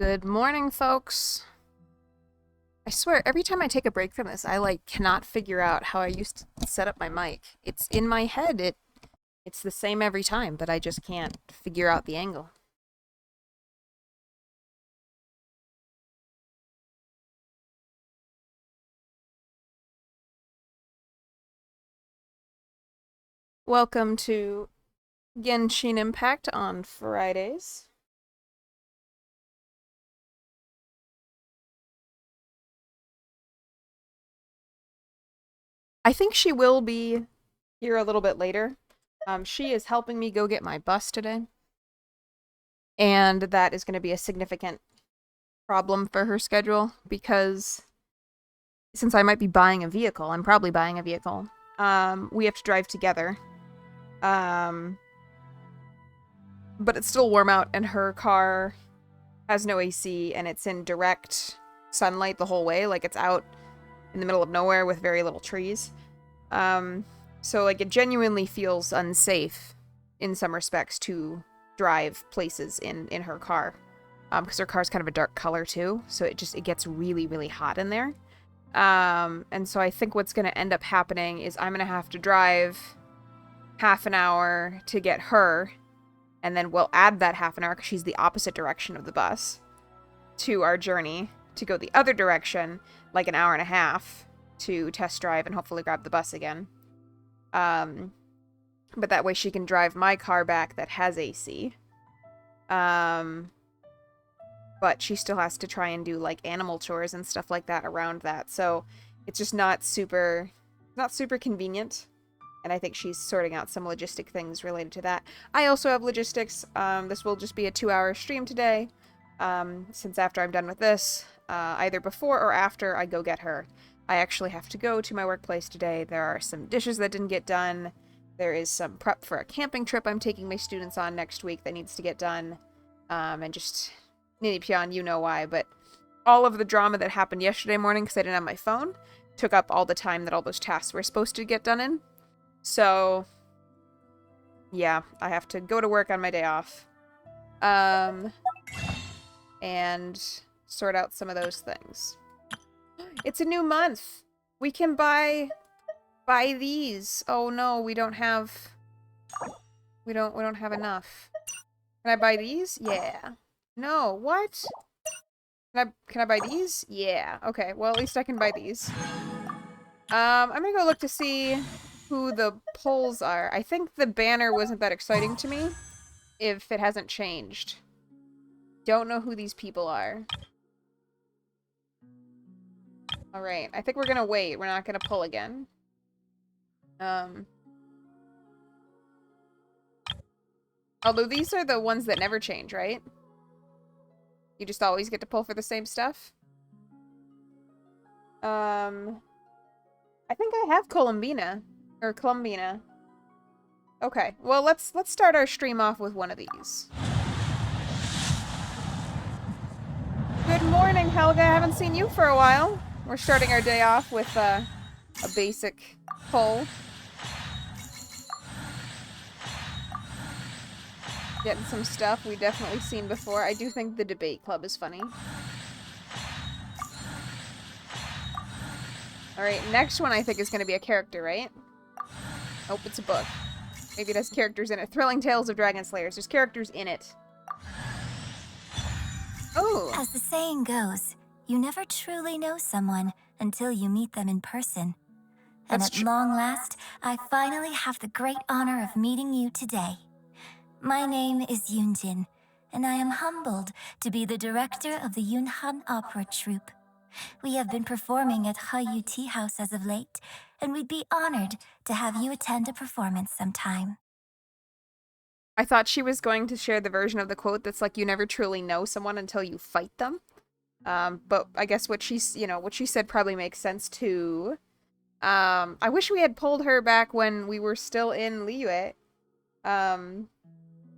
Good morning, folks. I swear, every time I take a break from this, I, cannot figure out how I used to set up my mic. It's in my head. It's the same every time, but I just can't figure out the angle. Welcome to Genshin Impact on Fridays. I think she will be here a little bit later. She is helping me go get my bus today. And that is going to be a significant problem for her schedule because since I might be buying a vehicle, I'm probably buying a vehicle, we have to drive together. But it's still warm out and her car has no AC and it's in direct sunlight the whole way. Like, it's out in the middle of nowhere with very little trees. So it genuinely feels unsafe in some respects to drive places in her car. Because her car's kind of a dark color too, so it gets really, really hot in there. And so I think what's going to end up happening is I'm going to have to drive half an hour to get her, and then we'll add that half an hour, because she's the opposite direction of the bus, to our journey to go the other direction, like an hour and a half, to test drive and hopefully grab the bus again. But that way she can drive my car back that has AC. But she still has to try and do, animal chores and stuff like that around that. So it's just not super convenient. And I think she's sorting out some logistic things related to that. I also have logistics. This will just be a 2-hour stream today. Since after I'm done with this, either before or after I go get her. I actually have to go to my workplace today. There are some dishes that didn't get done. There is some prep for a camping trip I'm taking my students on next week that needs to get done. And just nitty pion, you know why, but all of the drama that happened yesterday morning, because I didn't have my phone, took up all the time that all those tasks were supposed to get done in. So, yeah, I have to go to work on my day off. And sort out some of those things. It's a new month. We can buy these. Oh no, we don't have enough. Can I buy these? Yeah. No, what? Can I buy these? Yeah. Okay, well at least I can buy these. I'm gonna go look to see who the polls are. I think the banner wasn't that exciting to me, if it hasn't changed. Don't know who these people are. Alright, I think we're gonna wait. We're not gonna pull again. Although these are the ones that never change, right? You just always get to pull for the same stuff? I think I have Columbina. Or Columbina. Okay, well, let's start our stream off with one of these. Good morning, Helga. I haven't seen you for a while. We're starting our day off with a basic pull. Getting some stuff we definitely seen before. I do think the debate club is funny. Alright, next one I think is going to be a character, right? Oh, it's a book. Maybe it has characters in it. Thrilling Tales of Dragon Slayers. There's characters in it. Oh! As the saying goes, you never truly know someone until you meet them in person. And at long last, I finally have the great honor of meeting you today. My name is Yunjin, and I am humbled to be the director of the Yunhan Opera Troupe. We have been performing at Hayu Tea House as of late, and we'd be honored to have you attend a performance sometime. I thought she was going to share the version of the quote that's like, you never truly know someone until you fight them. But I guess what she said probably makes sense too. I wish we had pulled her back when we were still in Liyue.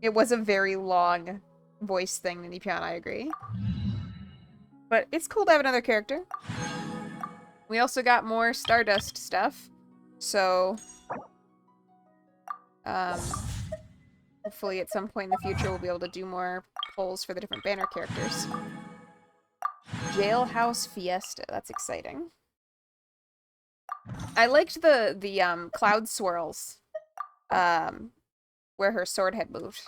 It was a very long voice thing in Nipian, I agree. But it's cool to have another character. We also got more Stardust stuff. So, hopefully at some point in the future we'll be able to do more polls for the different banner characters. Jailhouse Fiesta. That's exciting. I liked the cloud swirls where her sword had moved.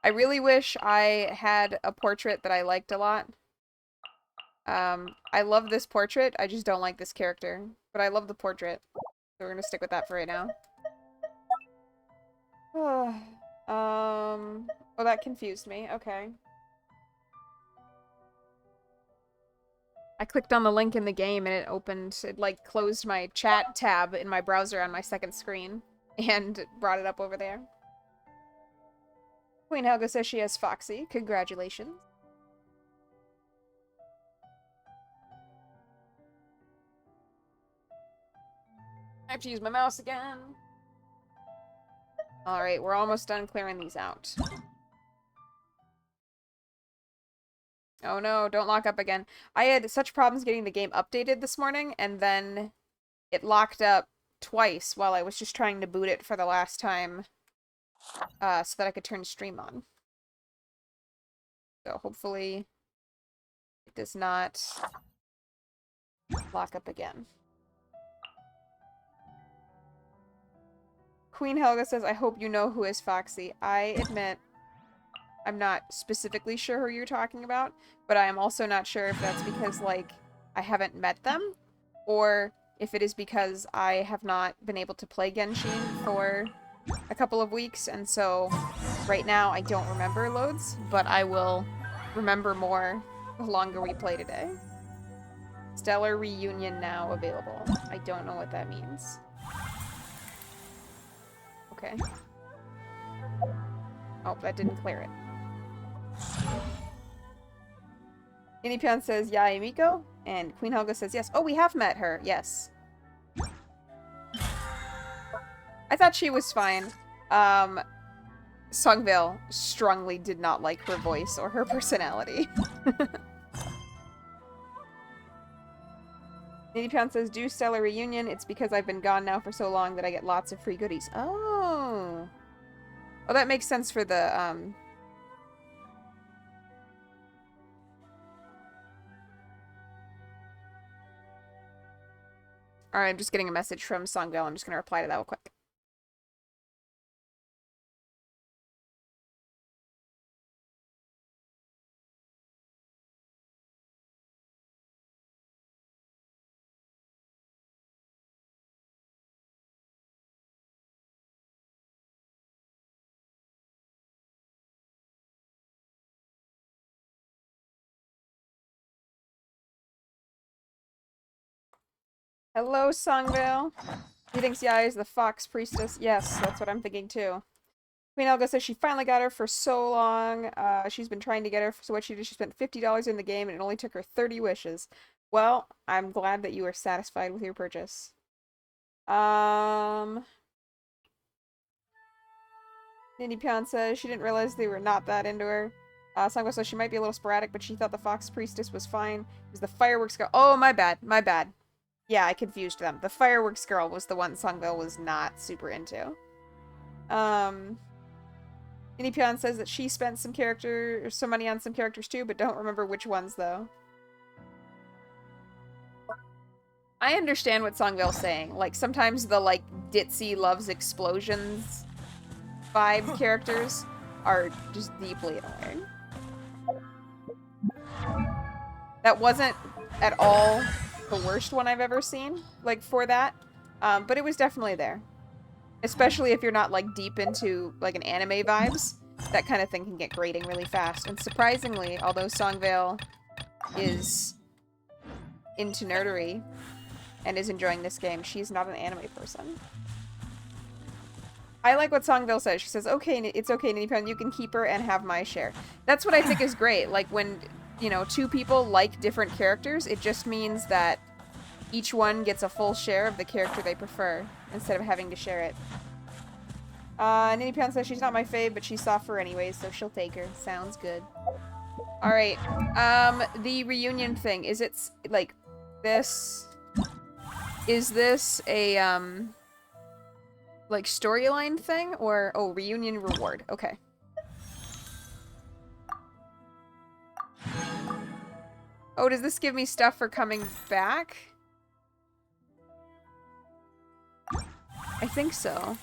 I really wish I had a portrait that I liked a lot. I love this portrait. I just don't like this character. But I love the portrait. So we're gonna stick with that for right now. Oh, that confused me. Okay. I clicked on the link in the game and it like closed my chat tab in my browser on my second screen and brought it up over there. Queen Helga says she has Foxy. Congratulations. I have to use my mouse again. Alright, we're almost done clearing these out. Oh no, don't lock up again. I had such problems getting the game updated this morning, and then it locked up twice while I was just trying to boot it for the last time, so that I could turn stream on. So hopefully it does not lock up again. Queen Helga says, I hope you know who is Foxy. I admit I'm not specifically sure who you're talking about, but I am also not sure if that's because, like, I haven't met them, or if it is because I have not been able to play Genshin for a couple of weeks, and so right now I don't remember loads, but I will remember more the longer we play today. Stellar Reunion now available. I don't know what that means. Okay. Oh, that didn't clear it. Inipion says, Yae Miko, and Queen Helga says, yes. Oh, we have met her. Yes. I thought she was fine. Songvale strongly did not like her voice or her personality. Inipion says, do Stellar Reunion. It's because I've been gone now for so long that I get lots of free goodies. Oh. Oh, that makes sense for the, Alright, I'm just getting a message from Songvale. I'm just gonna reply to that real quick. Hello, Songvale. He thinks Yae is the Fox Priestess. Yes, that's what I'm thinking too. Queen Helga says she finally got her for so long. She's been trying to get her, so what she did, she spent $50 in the game, and it only took her 30 wishes. Well, I'm glad that you are satisfied with your purchase. Nindypion says she didn't realize they were not that into her. Songvale says she might be a little sporadic, but she thought the Fox Priestess was fine. It was the Fireworks Girl. Oh, my bad. My bad. Yeah, I confused them. The Fireworks Girl was the one Songvale was not super into. Inipion says that she spent some money on some characters too, but don't remember which ones though. I understand what Songvale's saying. Like, sometimes the, like, ditzy loves explosions vibe characters are just deeply annoying. That wasn't at all the worst one I've ever seen, like, for that. But it was definitely there. Especially if you're not, like, deep into, like, an anime vibes. That kind of thing can get grating really fast. And surprisingly, although Songvale is into nerdery and is enjoying this game, she's not an anime person. I like what Songvale says. She says, okay, it's okay, Ninipon, you can keep her and have my share. That's what I think is great. Like, when, you know, two people like different characters, it just means that each one gets a full share of the character they prefer, instead of having to share it. Ninipon says she's not my fave, but she's soft for anyways, so she'll take her. Sounds good. Alright, the reunion thing, is it, like, this... Is this a, like, storyline thing, or... Oh, reunion reward. Okay. Oh, does this give me stuff for coming back? I think so.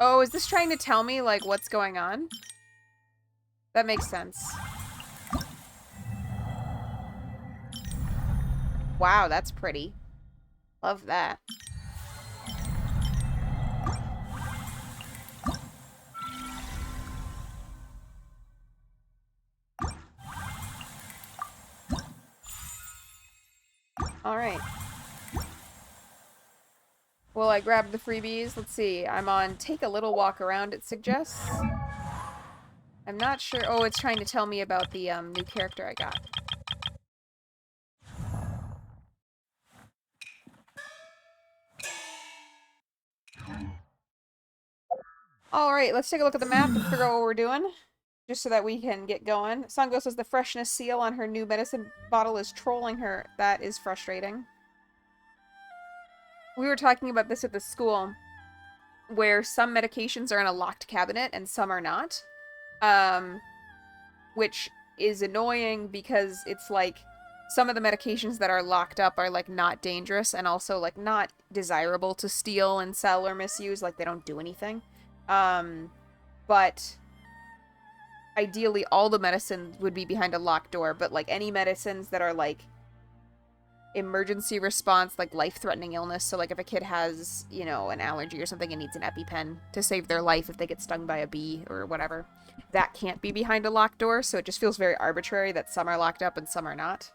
Oh, is this trying to tell me, like, what's going on? That makes sense. Wow, that's pretty. Love that. Alright. Well, I grabbed the freebies. Let's see. I'm on Take a Little Walk Around, it suggests. I'm not sure. Oh, it's trying to tell me about the new character I got. Alright, let's take a look at the map and figure out what we're doing. Just so that we can get going. Sango says the freshness seal on her new medicine bottle is trolling her. That is frustrating. We were talking about this at the school, where some medications are in a locked cabinet and some are not. Which is annoying because it's like some of the medications that are locked up are like not dangerous and also like not desirable to steal and sell or misuse. Like they don't do anything. But ideally all the medicine would be behind a locked door, but like any medicines that are like emergency response, like life-threatening illness, so like if a kid has, you know, an allergy or something and needs an EpiPen to save their life if they get stung by a bee or whatever, that can't be behind a locked door, so it just feels very arbitrary that some are locked up and some are not.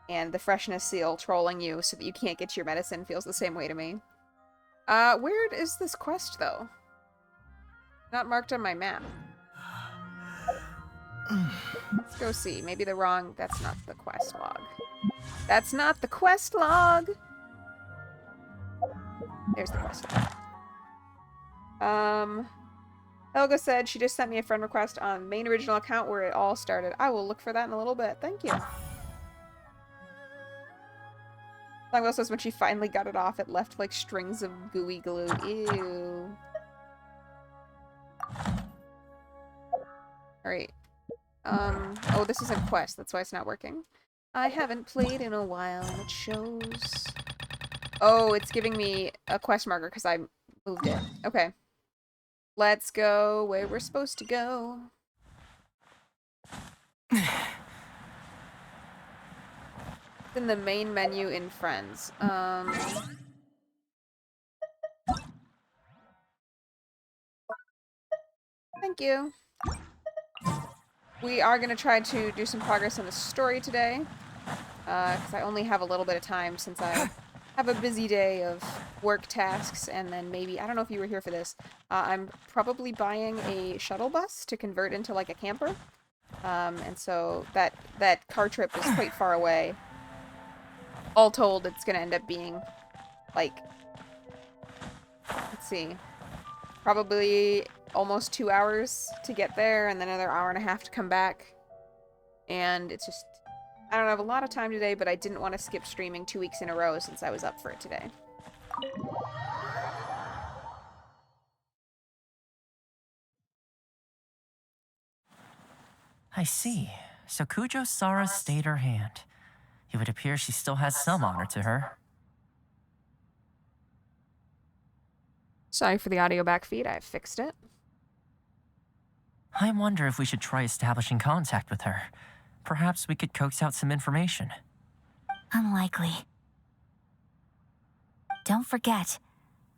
And the freshness seal trolling you so that you can't get your medicine feels the same way to me. Where is this quest, though? Not marked on my map. Let's go see. Maybe the wrong... That's not the quest log. That's not the quest log! There's the quest log. Helga said she just sent me a friend request on main original account where it all started. I will look for that in a little bit. Thank you. Sango says when she finally got it off, it left like strings of gooey glue. Ew. Alright. Oh, this isn't quest. That's why it's not working. I haven't played in a while, and it shows. Oh, it's giving me a quest marker because I moved it. Okay. Let's go where we're supposed to go. It's in the main menu in Friends. Thank you. We are going to try to do some progress in the story today, because I only have a little bit of time since I have a busy day of work tasks, and then maybe, I don't know if you were here for this, I'm probably buying a shuttle bus to convert into like a camper, and so that car trip is quite far away. All told, it's going to end up being, like, let's see, probably almost 2 hours to get there, and then another hour and a half to come back. And it's just, I don't have a lot of time today, but I didn't want to skip streaming 2 weeks in a row since I was up for it today. I see. So Kujo-Sara stayed her hand. It would appear she still has some honor to her. Sorry for the audio backfeed, I fixed it. I wonder if we should try establishing contact with her. Perhaps we could coax out some information. Unlikely. Don't forget,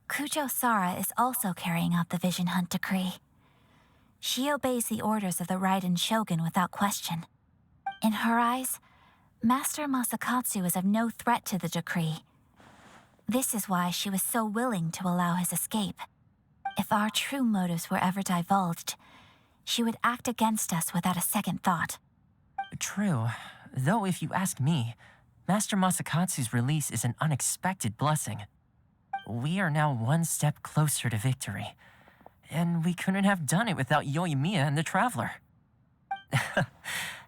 Kujo-Sara is also carrying out the Vision Hunt decree. She obeys the orders of the Raiden Shogun without question. In her eyes, Master Masakatsu is of no threat to the decree. This is why she was so willing to allow his escape. If our true motives were ever divulged, she would act against us without a second thought. True. Though if you ask me, Master Masakatsu's release is an unexpected blessing. We are now one step closer to victory. And we couldn't have done it without Yoimiya and the Traveler.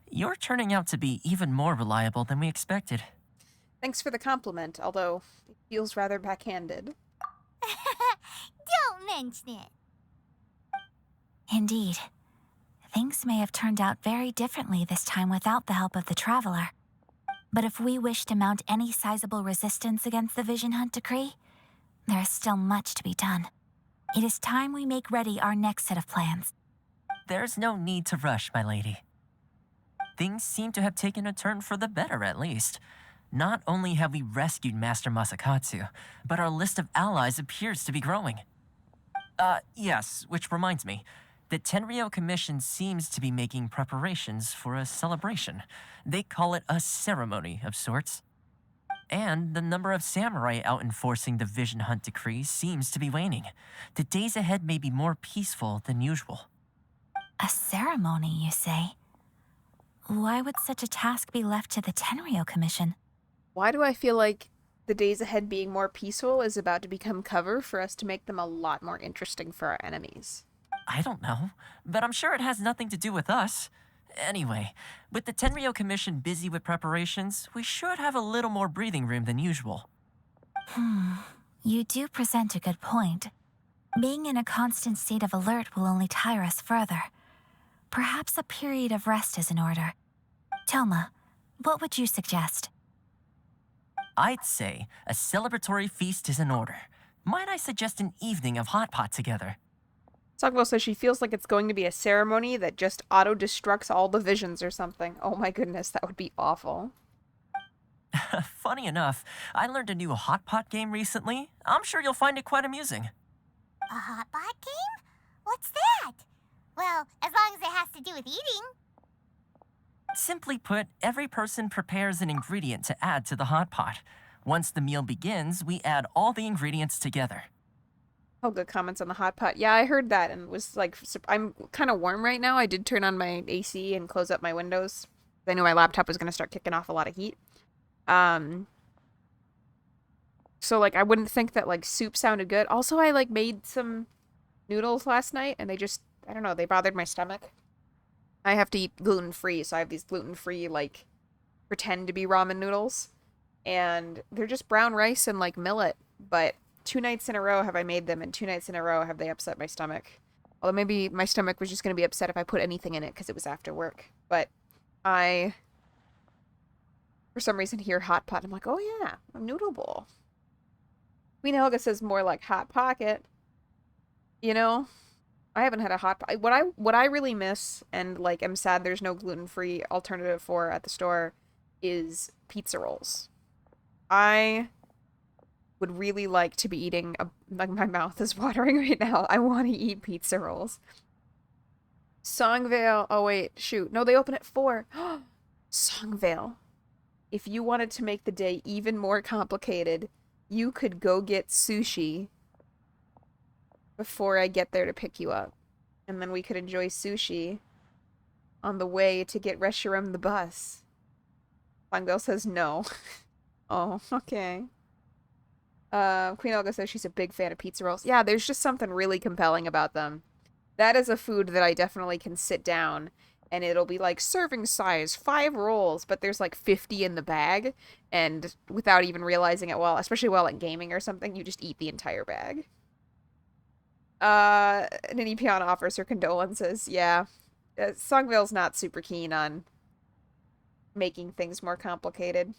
You're turning out to be even more reliable than we expected. Thanks for the compliment, although it feels rather backhanded. Don't mention it. Indeed. Things may have turned out very differently this time without the help of the Traveler. But if we wish to mount any sizable resistance against the Vision Hunt decree, there is still much to be done. It is time we make ready our next set of plans. There's no need to rush, my lady. Things seem to have taken a turn for the better, at least. Not only have we rescued Master Masakatsu, but our list of allies appears to be growing. Yes, which reminds me. The Tenryou Commission seems to be making preparations for a celebration. They call it a ceremony of sorts. And the number of samurai out enforcing the Vision Hunt decree seems to be waning. The days ahead may be more peaceful than usual. A ceremony, you say? Why would such a task be left to the Tenryou Commission? Why do I feel like the days ahead being more peaceful is about to become cover for us to make them a lot more interesting for our enemies? I don't know, but I'm sure it has nothing to do with us. Anyway, with the Tenryou Commission busy with preparations, we should have a little more breathing room than usual. You do present a good point. Being in a constant state of alert will only tire us further. Perhaps a period of rest is in order. Toma, what would you suggest? I'd say a celebratory feast is in order. Might I suggest an evening of hot pot together? Songville says she feels like it's going to be a ceremony that just auto-destructs all the visions or something. Oh my goodness, that would be awful. Funny enough, I learned a new hot pot game recently. I'm sure you'll find it quite amusing. A hot pot game? What's that? Well, as long as it has to do with eating. Simply put, every person prepares an ingredient to add to the hot pot. Once the meal begins, we add all the ingredients together. Helga comments on the hot pot. Yeah, I heard that and was like, I'm kind of warm right now. I did turn on my AC and close up my windows. I knew my laptop was going to start kicking off a lot of heat. So like, I wouldn't think that like soup sounded good. Also, I like made some noodles last night and they just, I don't know, they bothered my stomach. I have to eat gluten-free, so I have these gluten-free like pretend to be ramen noodles. And they're just brown rice and like millet, but 2 nights in a row have I made them, and 2 nights in a row have they upset my stomach. Although maybe my stomach was just going to be upset if I put anything in it because it was after work. But I, for some reason, hear hot pot. I'm like, oh yeah, a noodle bowl. Queen Helga says more like hot pocket. You know, I haven't had a hot pot. What I really miss and like am sad there's no gluten-free alternative for at the store is pizza rolls. I would really like to be eating like my mouth is watering right now. I want to eat pizza rolls. Songvale. Oh wait, shoot. No, they open at 4. Songvale. If you wanted to make the day even more complicated, you could go get sushi before I get there to pick you up. And then we could enjoy sushi on the way to get Reshiram the bus. Songvale says no. Oh, okay. Queen Olga says she's a big fan of pizza rolls. Yeah, there's just something really compelling about them. That is a food that I definitely can sit down and it'll be like serving size 5 rolls, but there's like 50 in the bag, and without even realizing it, well, especially while at gaming or something, you just eat the entire bag. Nini Piana offers her condolences. Yeah, Songvale's not super keen on making things more complicated.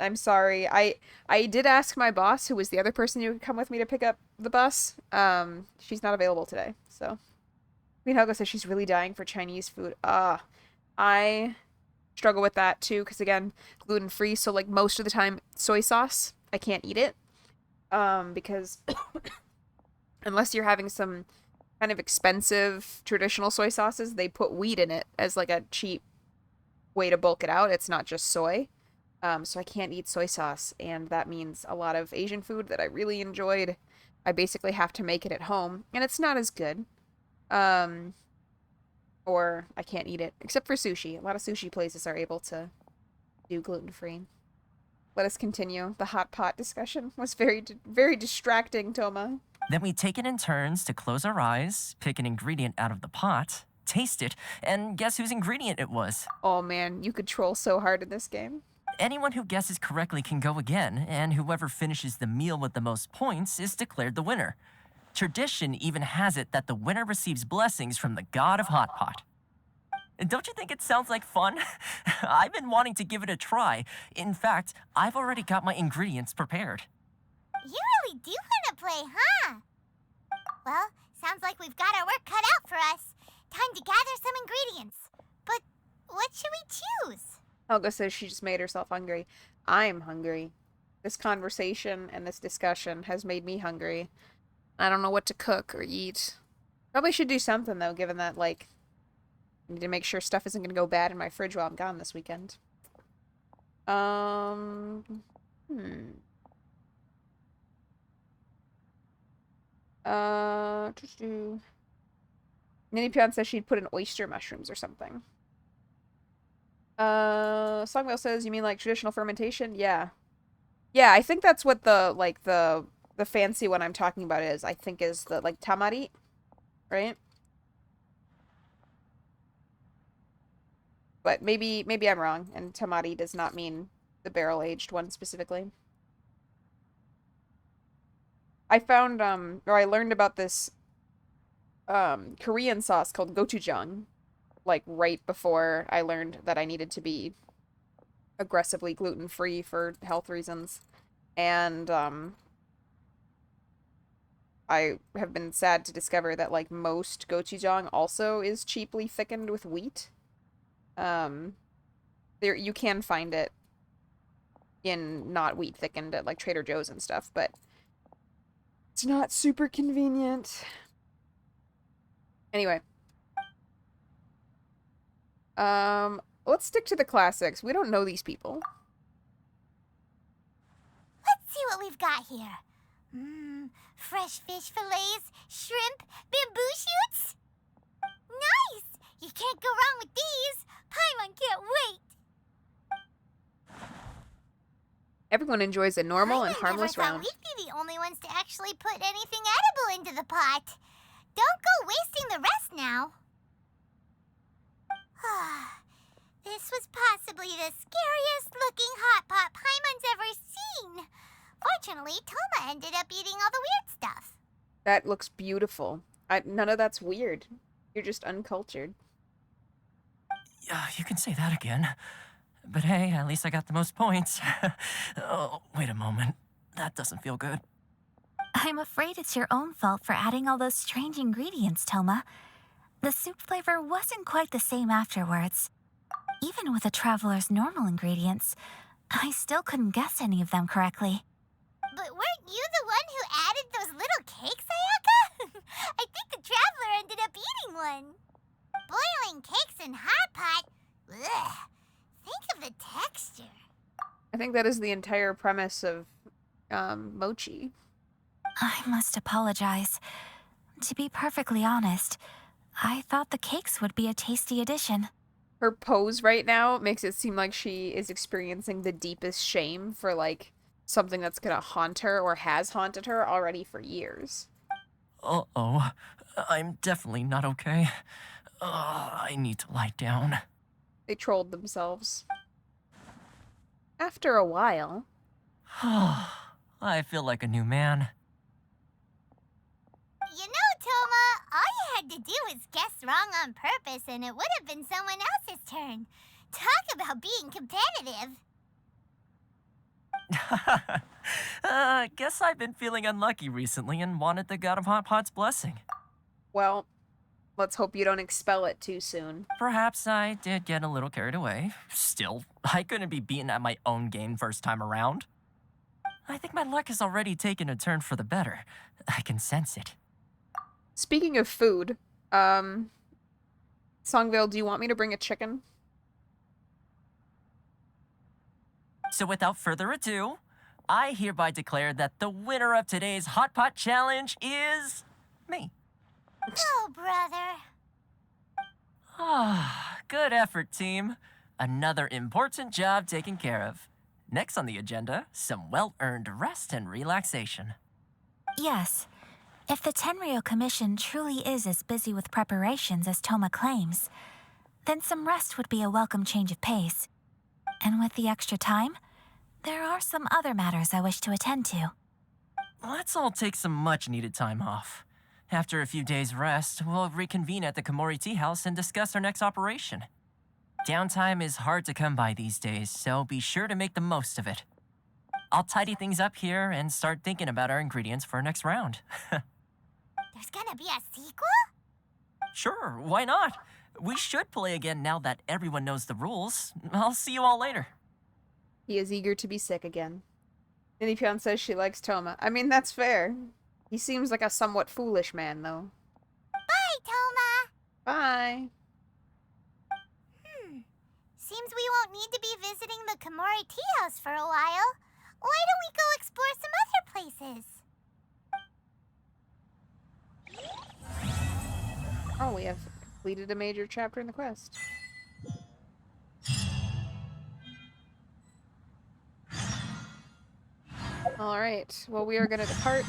I'm sorry. I did ask my boss, who was the other person who would come with me to pick up the bus. She's not available today, so. Queen Helga says she's really dying for Chinese food. I struggle with that too, because again, gluten-free, so like most of the time, soy sauce, I can't eat it. Because unless you're having some kind of expensive traditional soy sauces, they put wheat in it as like a cheap way to bulk it out. It's not just soy. So I can't eat soy sauce, and that means a lot of Asian food that I really enjoyed, I basically have to make it at home, and it's not as good. Or I can't eat it, except for sushi. A lot of sushi places are able to do gluten-free. Let us continue. The hot pot discussion was very distracting, Toma. Then we take it in turns to close our eyes, pick an ingredient out of the pot, taste it, and guess whose ingredient it was. Oh man, you could troll so hard in this game. Anyone who guesses correctly can go again, and whoever finishes the meal with the most points is declared the winner. Tradition even has it that the winner receives blessings from the god of Hot Pot. Don't you think it sounds like fun? I've been wanting to give it a try. In fact, I've already got my ingredients prepared. You really do want to play, huh? Well, sounds like we've got our work cut out for us. Time to gather some ingredients. But what should we choose? Helga says she just made herself hungry. I'm hungry. This conversation and this discussion has made me hungry. I don't know what to cook or eat. Probably should do something, though, given that, like, I need to make sure stuff isn't going to go bad in my fridge while I'm gone this weekend. Nini Pion says she'd put in oyster mushrooms or something. Songwell says, you mean like traditional fermentation? Yeah. Yeah, I think that's what the fancy one I'm talking about is. I think is the, like, tamari, right? But maybe I'm wrong, and tamari does not mean the barrel-aged one specifically. I found, or I learned about this, Korean sauce called gochujang, like, right before I learned that I needed to be aggressively gluten-free for health reasons. And, I have been sad to discover that, like, most gochujang also is cheaply thickened with wheat. There, you can find it in not wheat thickened at, like, Trader Joe's and stuff, but it's not super convenient. Anyway. Let's stick to the classics. We don't know these people. Let's see what we've got here. Fresh fish fillets, shrimp, bamboo shoots. Nice! You can't go wrong with these. Paimon can't wait. Everyone enjoys a normal and harmless I never thought round. we'd be the only ones to actually put anything edible into the pot. Don't go wasting the rest now. This was possibly the scariest looking hot pot Paimon's ever seen. Fortunately, Toma ended up eating all the weird stuff. That looks beautiful. None of that's weird. You're just uncultured. Yeah, you can say that again. But hey, at least I got the most points. Oh, wait a moment. That doesn't feel good. I'm afraid it's your own fault for adding all those strange ingredients, Toma. The soup flavor wasn't quite the same afterwards. Even with the traveler's normal ingredients, I still couldn't guess any of them correctly. But weren't you the one who added those little cakes, Ayaka? I think the traveler ended up eating one. Boiling cakes in hot pot? Ugh. Think of the texture. I think that is the entire premise of mochi. I must apologize. To be perfectly honest, I thought the cakes would be a tasty addition. Her pose right now makes it seem like she is experiencing the deepest shame for, like, something that's gonna haunt her or has haunted her already for years. Uh-oh. I'm definitely not okay. I need to lie down. They trolled themselves. After a while. I feel like a new man. You know, Toma, all you had to do was guess wrong on purpose and it would have been someone else's turn. Talk about being competitive. Guess I've been feeling unlucky recently and wanted the God of Hot Pot's blessing. Well, let's hope you don't expel it too soon. Perhaps I did get a little carried away. Still, I couldn't be beaten at my own game first time around. I think my luck has already taken a turn for the better. I can sense it. Speaking of food, Songvale, do you want me to bring a chicken? So without further ado, I hereby declare that the winner of today's Hot Pot Challenge is me. Oh, brother. Good effort, team. Another important job taken care of. Next on the agenda, some well-earned rest and relaxation. Yes, if the Tenryo Commission truly is as busy with preparations as Toma claims, then some rest would be a welcome change of pace. And with the extra time, there are some other matters I wish to attend to. let's all take some much-needed time off. After a few days' rest, we'll reconvene at the Komori Tea House and discuss our next operation. Downtime is hard to come by these days, so be sure to make the most of it. I'll tidy things up here and start thinking about our ingredients for our next round. There's gonna be a sequel? Sure, why not? We should play again now that everyone knows the rules. I'll see you all later. He is eager to be sick again. Ninipion says she likes Toma. I mean, that's fair. He seems like a somewhat foolish man, though. Bye, Toma! Bye. Seems we won't need to be visiting the Komori Tea House for a while. Why don't we go explore some other places? Oh, we have completed a major chapter in the quest. Alright, well, we are gonna depart.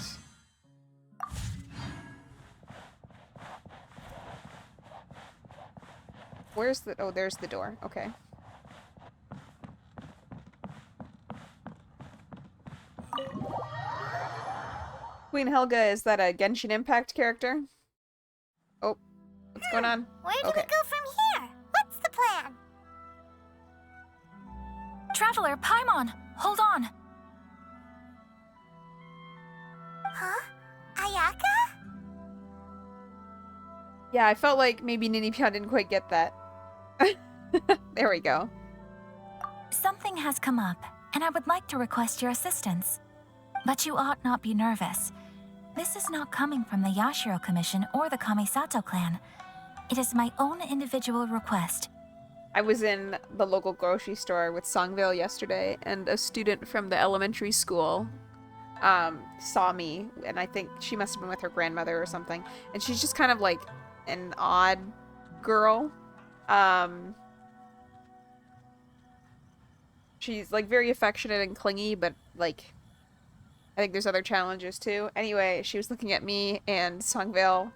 Where's the... Oh, there's the door. Okay. Queen Helga, is that a Genshin Impact character? Oh, what's going on? Where do Okay. we go from here? What's the plan? Traveler, Paimon, hold on. Huh? Ayaka? Yeah, I felt like maybe Ninipion didn't quite get that. There we go. Something has come up, and I would like to request your assistance. But you ought not be nervous. This is not coming from the Yashiro Commission or the Kamisato clan. It is my own individual request. I was in the local grocery store with Songvale yesterday, and a student from the elementary school saw me, and I think she must have been with her grandmother or something. And she's just kind of like an odd girl. She's like very affectionate and clingy, but like I think there's other challenges too. Anyway, she was looking at me and Songvale,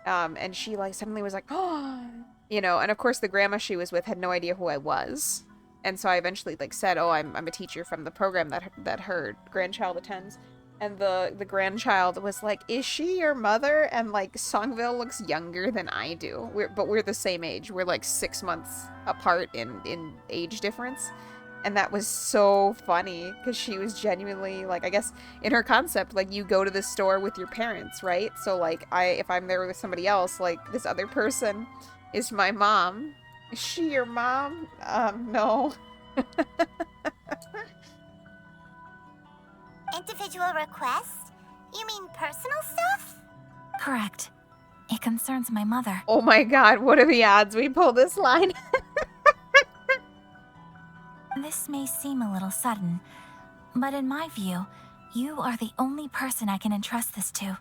and she like suddenly was like, oh, you know, and of course the grandma she was with had no idea who I was. And so I eventually like said, oh, I'm a teacher from the program that her grandchild attends. And the grandchild was like, is she your mother? And like Songvale looks younger than I do. But we're the same age. We're like 6 months apart in age difference. And that was so funny because she was genuinely like, I guess in her concept, like you go to the store with your parents, right? So like if I'm there with somebody else, like this other person is my mom. Is she your mom? No. Individual request? You mean personal stuff? Correct. It concerns my mother. Oh my god, what are the odds we pull this line? This may seem a little sudden, but in my view, you are the only person I can entrust this to.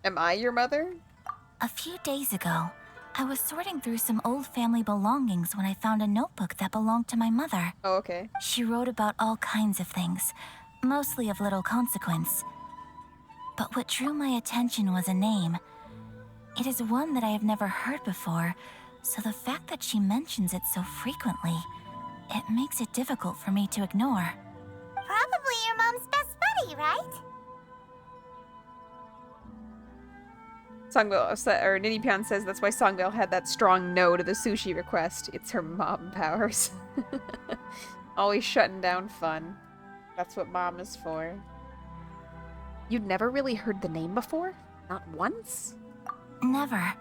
Am I your mother? A few days ago, I was sorting through some old family belongings when I found a notebook that belonged to my mother. Oh, okay. She wrote about all kinds of things, mostly of little consequence. But what drew my attention was a name. It is one that I have never heard before, so the fact that she mentions it so frequently, it makes it difficult for me to ignore. Probably your mom's best buddy, right? Songvale, or Ninipion says that's why Songvale had that strong no to the sushi request. It's her mom powers. Always shutting down fun. That's what mom is for. You'd never really heard the name before? Not once? Never.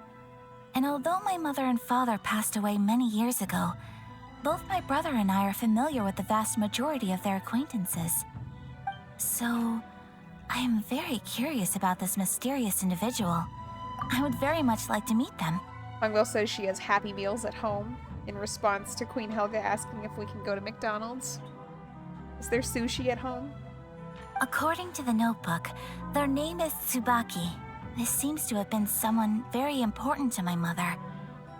And although my mother and father passed away many years ago, both my brother and I are familiar with the vast majority of their acquaintances. So, I am very curious about this mysterious individual. I would very much like to meet them. Songvale says she has Happy Meals at home in response to Queen Helga asking if we can go to McDonald's. Is there sushi at home? According to the notebook, their name is Tsubaki. This seems to have been someone very important to my mother.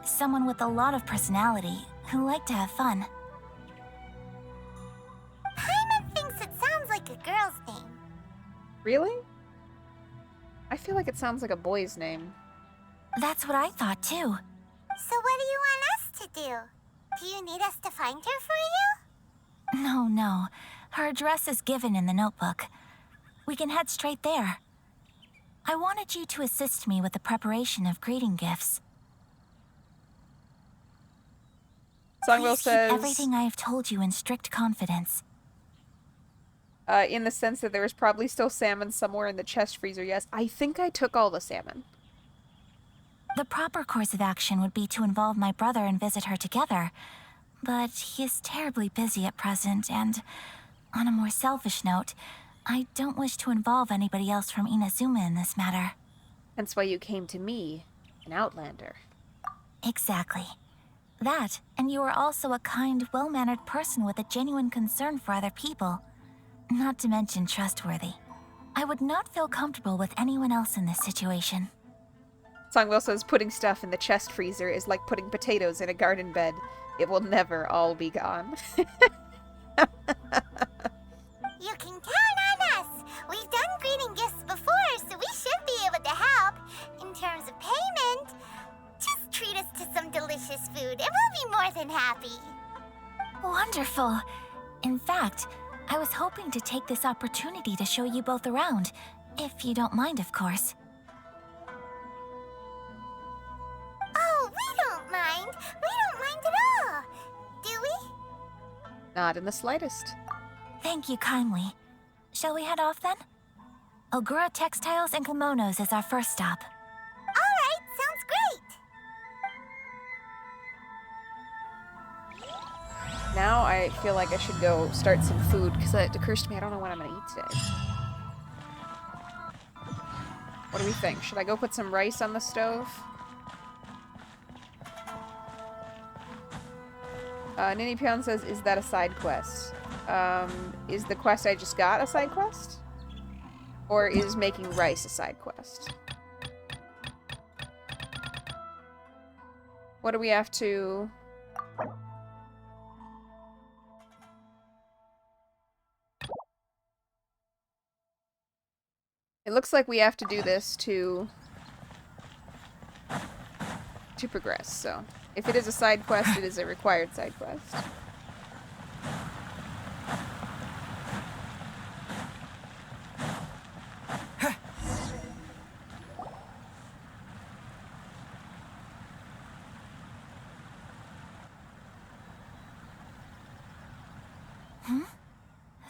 Someone with a lot of personality, who liked to have fun. Paimon thinks it sounds like a girl's name. Really? I feel like it sounds like a boy's name. That's what I thought too. So what do you want us to do? Do you need us to find her for you? No. Her address is given in the notebook. We can head straight there. I wanted you to assist me with the preparation of greeting gifts. Songwell Please says, keep everything I have told you in strict confidence. in the sense that there was probably still salmon somewhere in the chest freezer. Yes, I think I took all the salmon. The proper course of action would be to involve my brother and visit her together, but he is terribly busy at present, and on a more selfish note, I don't wish to involve anybody else from Inazuma in this matter. Hence why you came to me, an outlander. Exactly. That, and you are also a kind, well-mannered person with a genuine concern for other people. Not to mention trustworthy. I would not feel comfortable with anyone else in this situation. Songwell says putting stuff in the chest freezer is like putting potatoes in a garden bed. It will never all be gone. You can count on us. We've done greeting gifts before, so we should be able to help. In terms of payment, just treat us to some delicious food and we'll be more than happy. Wonderful. In fact, I was hoping to take this opportunity to show you both around, if you don't mind, of course. Oh, we don't mind. We don't mind at all. Do we? Not in the slightest. Thank you kindly. Shall we head off then? Ogura Textiles and Kimonos is our first stop. All right, sounds great. Now I feel like I should go start some food, because it occurs to me I don't know what I'm going to eat today. What do we think? Should I go put some rice on the stove? Nini Pion says, is that a side quest? Is the quest I just got a side quest? Or is making rice a side quest? What do we have to... It looks like we have to do this to progress, so... If it is a side quest, it is a required side quest.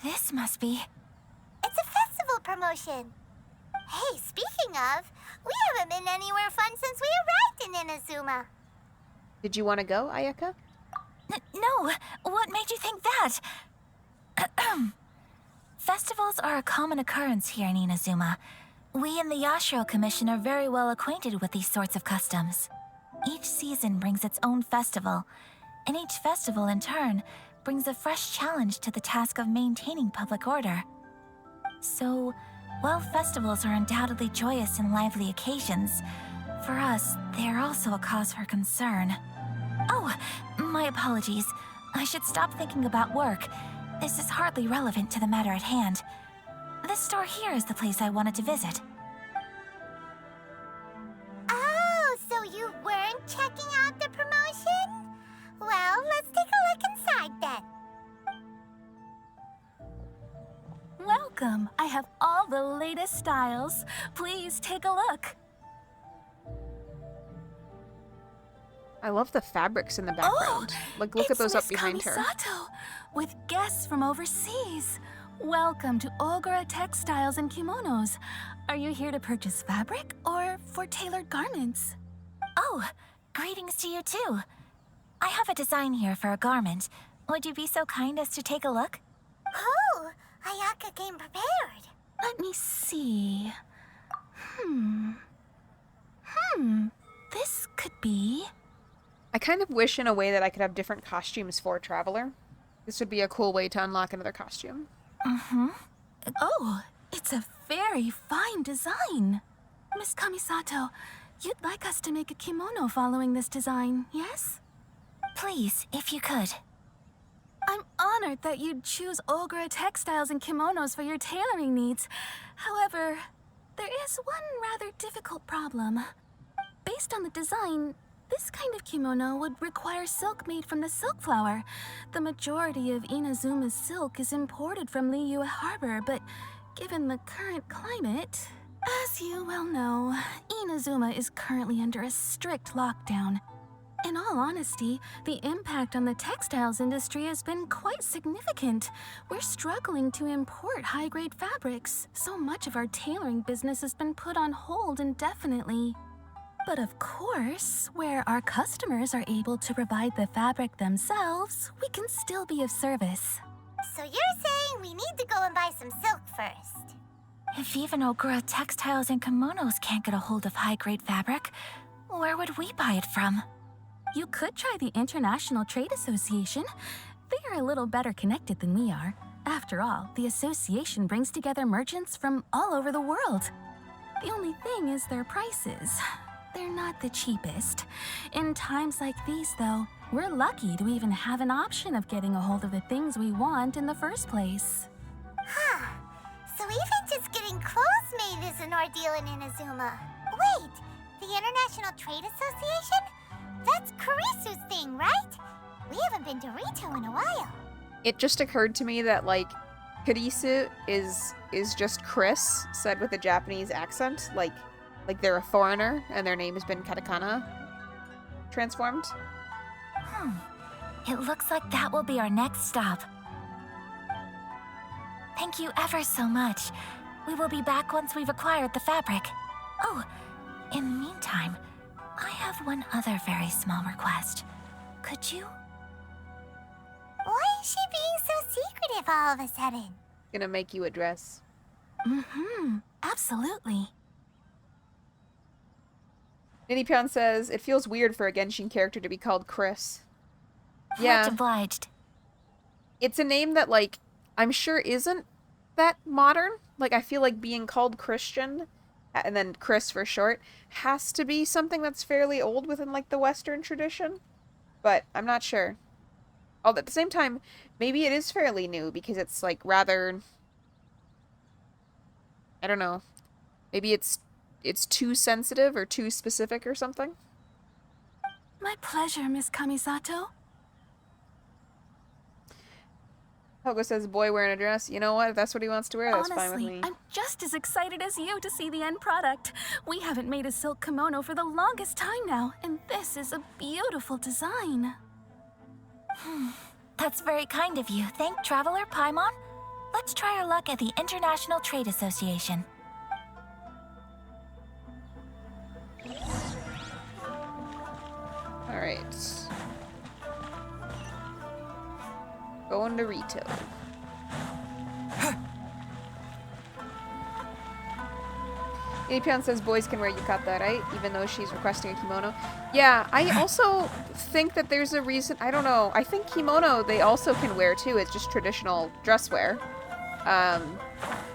This must be... It's a festival promotion. Hey, speaking of, we haven't been anywhere fun since we arrived in Inazuma. Did you want to go, Ayaka? No, what made you think that? Festivals are a common occurrence here in Inazuma. We in the Yashiro Commission are very well acquainted with these sorts of customs. Each season brings its own festival, and each festival in turn brings a fresh challenge to the task of maintaining public order. So, while festivals are undoubtedly joyous and lively occasions, for us, they are also a cause for concern. Oh, my apologies. I should stop thinking about work. This is hardly relevant to the matter at hand. This store here is the place I wanted to visit. Oh, so you weren't checking out the promotion? Well, let's take a look inside then. Welcome. I have all the latest styles. Please take a look. I love the fabrics in the background. Like, look at those up behind her. Kamisato, with guests from overseas. Welcome to Ogura Textiles and Kimonos. Are you here to purchase fabric or for tailored garments? Oh, greetings to you too. I have a design here for a garment. Would you be so kind as to take a look? Oh, Ayaka came prepared. Let me see. This could be... I kind of wish in a way that I could have different costumes for Traveler. This would be a cool way to unlock another costume. Oh, it's a very fine design. Miss Kamisato, you'd like us to make a kimono following this design, yes? Please, if you could. I'm honored that you'd choose Ogura Textiles and Kimonos for your tailoring needs. However, there is one rather difficult problem. Based on the design, this kind of kimono would require silk made from the silk flower. The majority of Inazuma's silk is imported from Liyue Harbor, but given the current climate, as you well know, Inazuma is currently under a strict lockdown. In all honesty, the impact on the textiles industry has been quite significant. We're struggling to import high-grade fabrics. So much of our tailoring business has been put on hold indefinitely. But of course, where our customers are able to provide the fabric themselves, we can still be of service. So you're saying we need to go and buy some silk first? If even Ogura Textiles and Kimonos can't get a hold of high-grade fabric, where would we buy it from? You could try the International Trade Association. They are a little better connected than we are. After all, the association brings together merchants from all over the world. The only thing is their prices. They're not the cheapest. In times like these, though, we're lucky to even have an option of getting a hold of the things we want in the first place. Huh. So even just getting clothes made is an ordeal in Inazuma. Wait, the International Trade Association? That's Kurisu's thing, right? We haven't been to Rito in a while. It just occurred to me that, like, Kurisu is just Chris, said with a Japanese accent. Like they're a foreigner, and their name has been katakana transformed. It looks like that will be our next stop. Thank you ever so much. We will be back once we've acquired the fabric. Oh, in the meantime, I have one other very small request. Could you? Why is she being so secretive all of a sudden? Gonna make you a dress. Absolutely. Ninipion says, it feels weird for a Genshin character to be called Chris. Much Yeah. obliged. It's a name that, like, I'm sure isn't that modern. Like, I feel like being called Christian, and then Chris for short, has to be something that's fairly old within, like, the Western tradition. But I'm not sure. Although at the same time, maybe it is fairly new, because it's, like, rather... I don't know. Maybe it's too sensitive or too specific or something. My pleasure, Miss Kamisato. Hogo says, boy wearing a dress. You know what? If that's what he wants to wear, that's fine with Honestly, me. I'm just as excited as you to see the end product. We haven't made a silk kimono for the longest time now, and this is a beautiful design. That's very kind of you. Thank Traveler Paimon. Let's try our luck at the International Trade Association. Alright. Going to Rito. Ninipion says boys can wear yukata, right? Even though she's requesting a kimono. Yeah, I also think that there's a reason. I don't know. I think kimono they also can wear too. It's just traditional dress wear.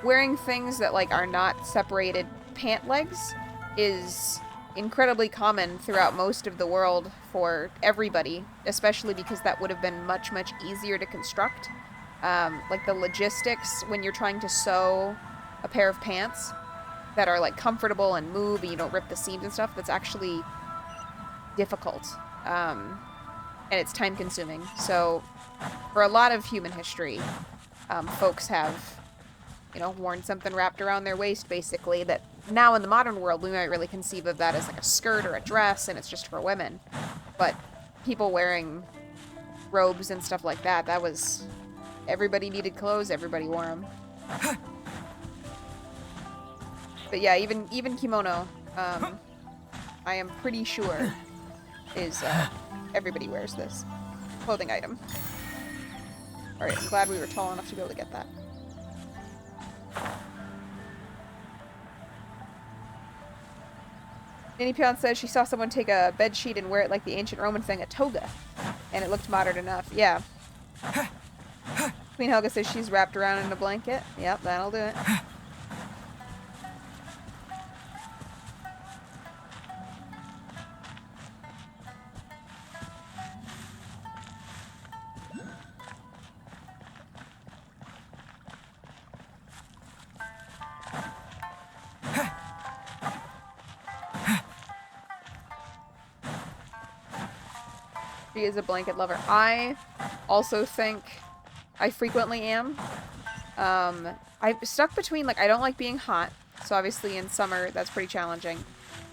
Wearing things that like are not separated pant legs is incredibly common throughout most of the world for everybody, especially because that would have been much, much easier to construct. Like the logistics when you're trying to sew a pair of pants that are like comfortable and move and you don't rip the seams and stuff, that's actually difficult. And it's time consuming. So for a lot of human history, folks have, you know, worn something wrapped around their waist basically that now in the modern world we might really conceive of that as like a skirt or a dress and it's just for women. But people wearing robes and stuff like that, that was... Everybody needed clothes, everybody wore them. But yeah, even kimono, I am pretty sure is, everybody wears this clothing item. Alright, I'm glad we were tall enough to be able to get that. Ninipion says she saw someone take a bedsheet and wear it like the ancient Roman thing, a toga. And it looked modern enough. Yeah. Queen Helga says she's wrapped around in a blanket. Yep, that'll do it. Is a blanket lover. I also think I frequently am. I'm stuck between, like, I don't like being hot, so obviously in summer that's pretty challenging.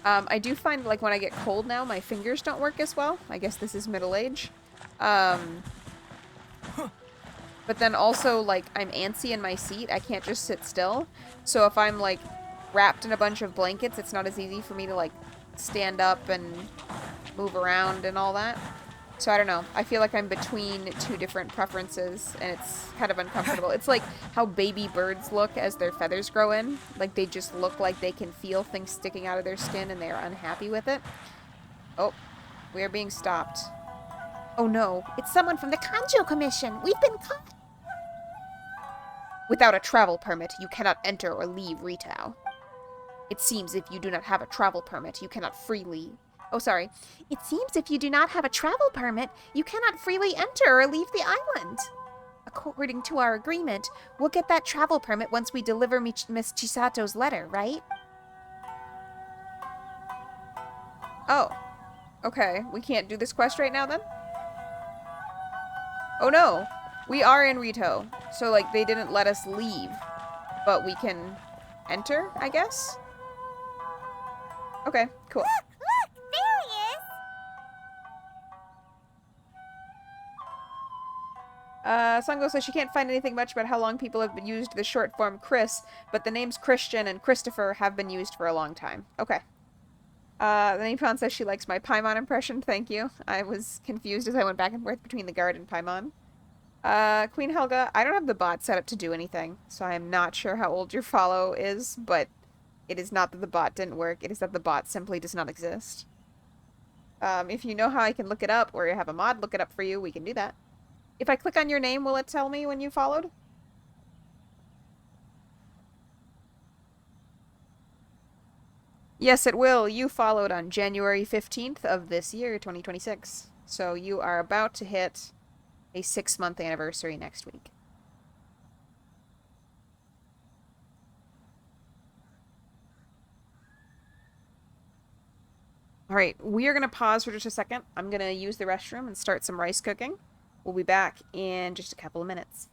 I do find, like, when I get cold now, my fingers don't work as well. I guess this is middle age. But then also, like, I'm antsy in my seat. I can't just sit still. So if I'm, like, wrapped in a bunch of blankets, it's not as easy for me to, like, stand up and move around and all that. So I don't know. I feel like I'm between two different preferences, and it's kind of uncomfortable. It's like how baby birds look as their feathers grow in. Like, they just look like they can feel things sticking out of their skin, and they are unhappy with it. Oh, we are being stopped. Oh no, It's someone from the Kanjo Commission. We've been caught. without a travel permit, you cannot enter or leave Ritao. It seems if you do not have a travel permit, you cannot freely... Oh, sorry. It seems if you do not have a travel permit, you cannot freely enter or leave the island. According to our agreement, we'll get that travel permit once we deliver Miss Chisato's letter, right? Oh. Okay, we can't do this quest right now, then? Oh, no. We are in Rito. So, like, they didn't let us leave. But we can enter, I guess? Okay, cool. Look, there he is. Sango says she can't find anything much about how long people have been used the short form Chris, but the names Christian and Christopher have been used for a long time. Okay. The Nippon says she likes my Paimon impression. Thank you. I was confused as I went back and forth between the guard and Paimon. Queen Helga, I don't have the bot set up to do anything, so I am not sure how old your follow is, but it is not that the bot didn't work, it is that the bot simply does not exist. If you know how I can look it up, or you have a mod look it up for you, we can do that. If I click on your name, will it tell me when you followed? Yes, it will. You followed on January 15th of this year, 2026. So you are about to hit a 6-month anniversary next week. Alright, we are going to pause for just a second. I'm going to use the restroom and start some rice cooking. We'll be back in just a couple of minutes.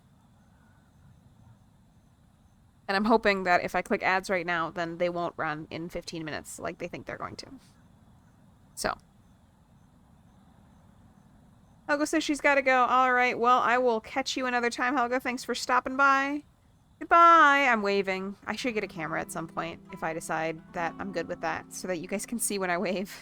And I'm hoping that if I click ads right now, then they won't run in 15 minutes like they think they're going to. So. Helga says she's got to go. Alright, well, I will catch you another time, Helga. Thanks for stopping by. Goodbye. I'm waving. I should get a camera at some point if I decide that I'm good with that, so that you guys can see when I wave.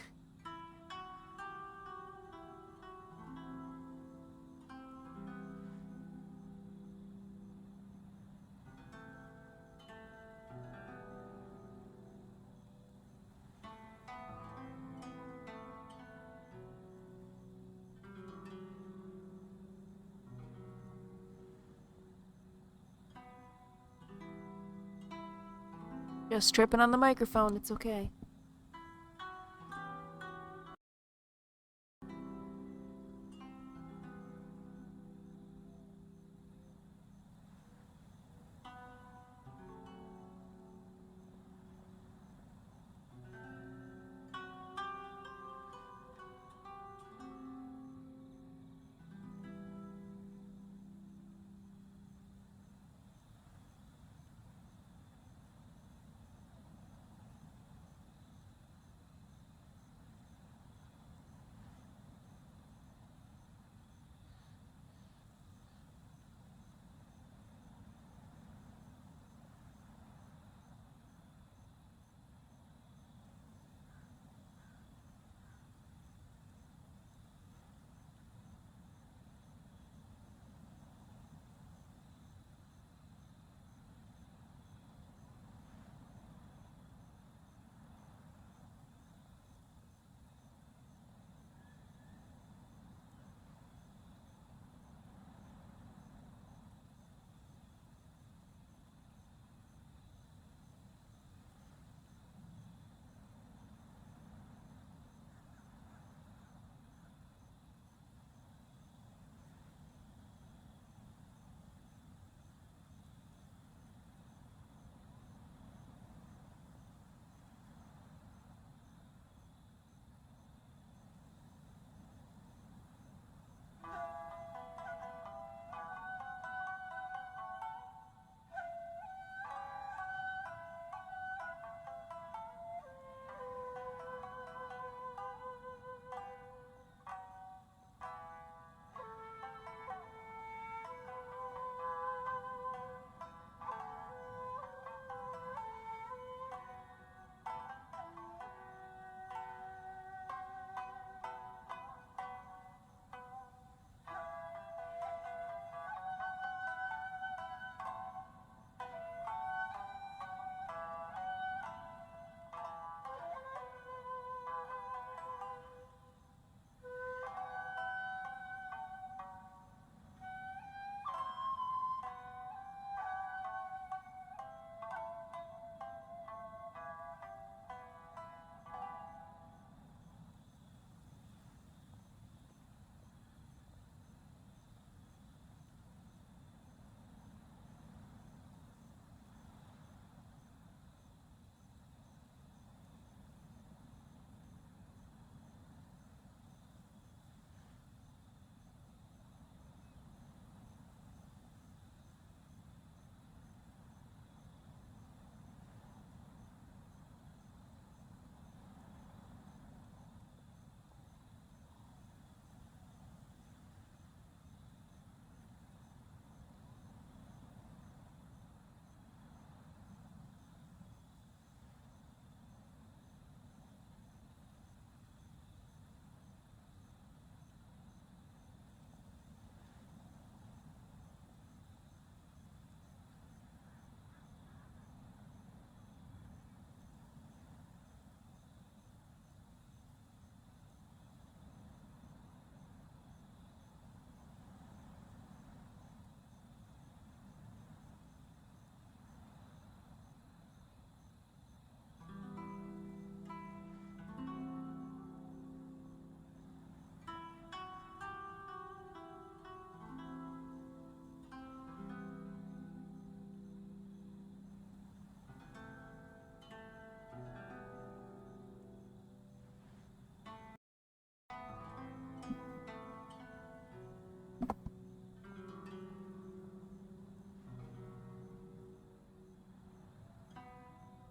Just tripping on the microphone, it's okay.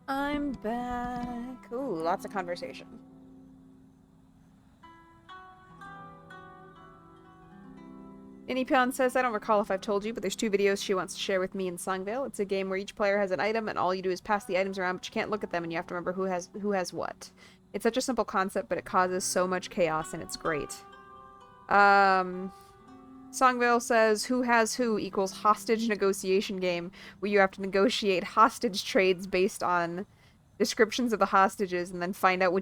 I'm back. Ooh, lots of conversation. Inipyon says, I don't recall if I've told you, but there's 2 videos she wants to share with me in Songvale. It's a game where each player has an item, and all you do is pass the items around, but you can't look at them, and you have to remember who has what. It's such a simple concept, but it causes so much chaos, and it's great. Songvale says, who has who equals hostage negotiation game, where you have to negotiate hostage trades based on descriptions of the hostages, and then find out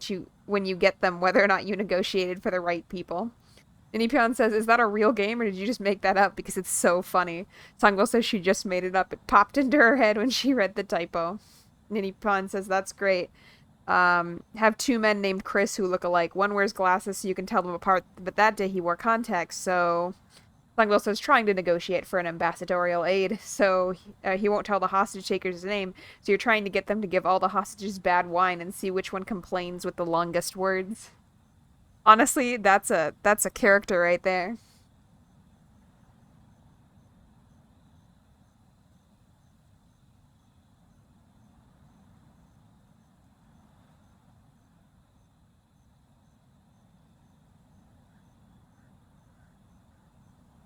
when you get them, whether or not you negotiated for the right people. Ninipion says, is that a real game, or did you just make that up? Because it's so funny. Songwell says she just made it up. It popped into her head when she read the typo. Ninipion says, that's great. Have 2 men named Chris who look alike. One wears glasses so you can tell them apart, but that day he wore contacts, so... Songwell says, trying to negotiate for an ambassadorial aid, so he won't tell the hostage takers his name, so you're trying to get them to give all the hostages bad wine and see which one complains with the longest words. Honestly, that's a character right there.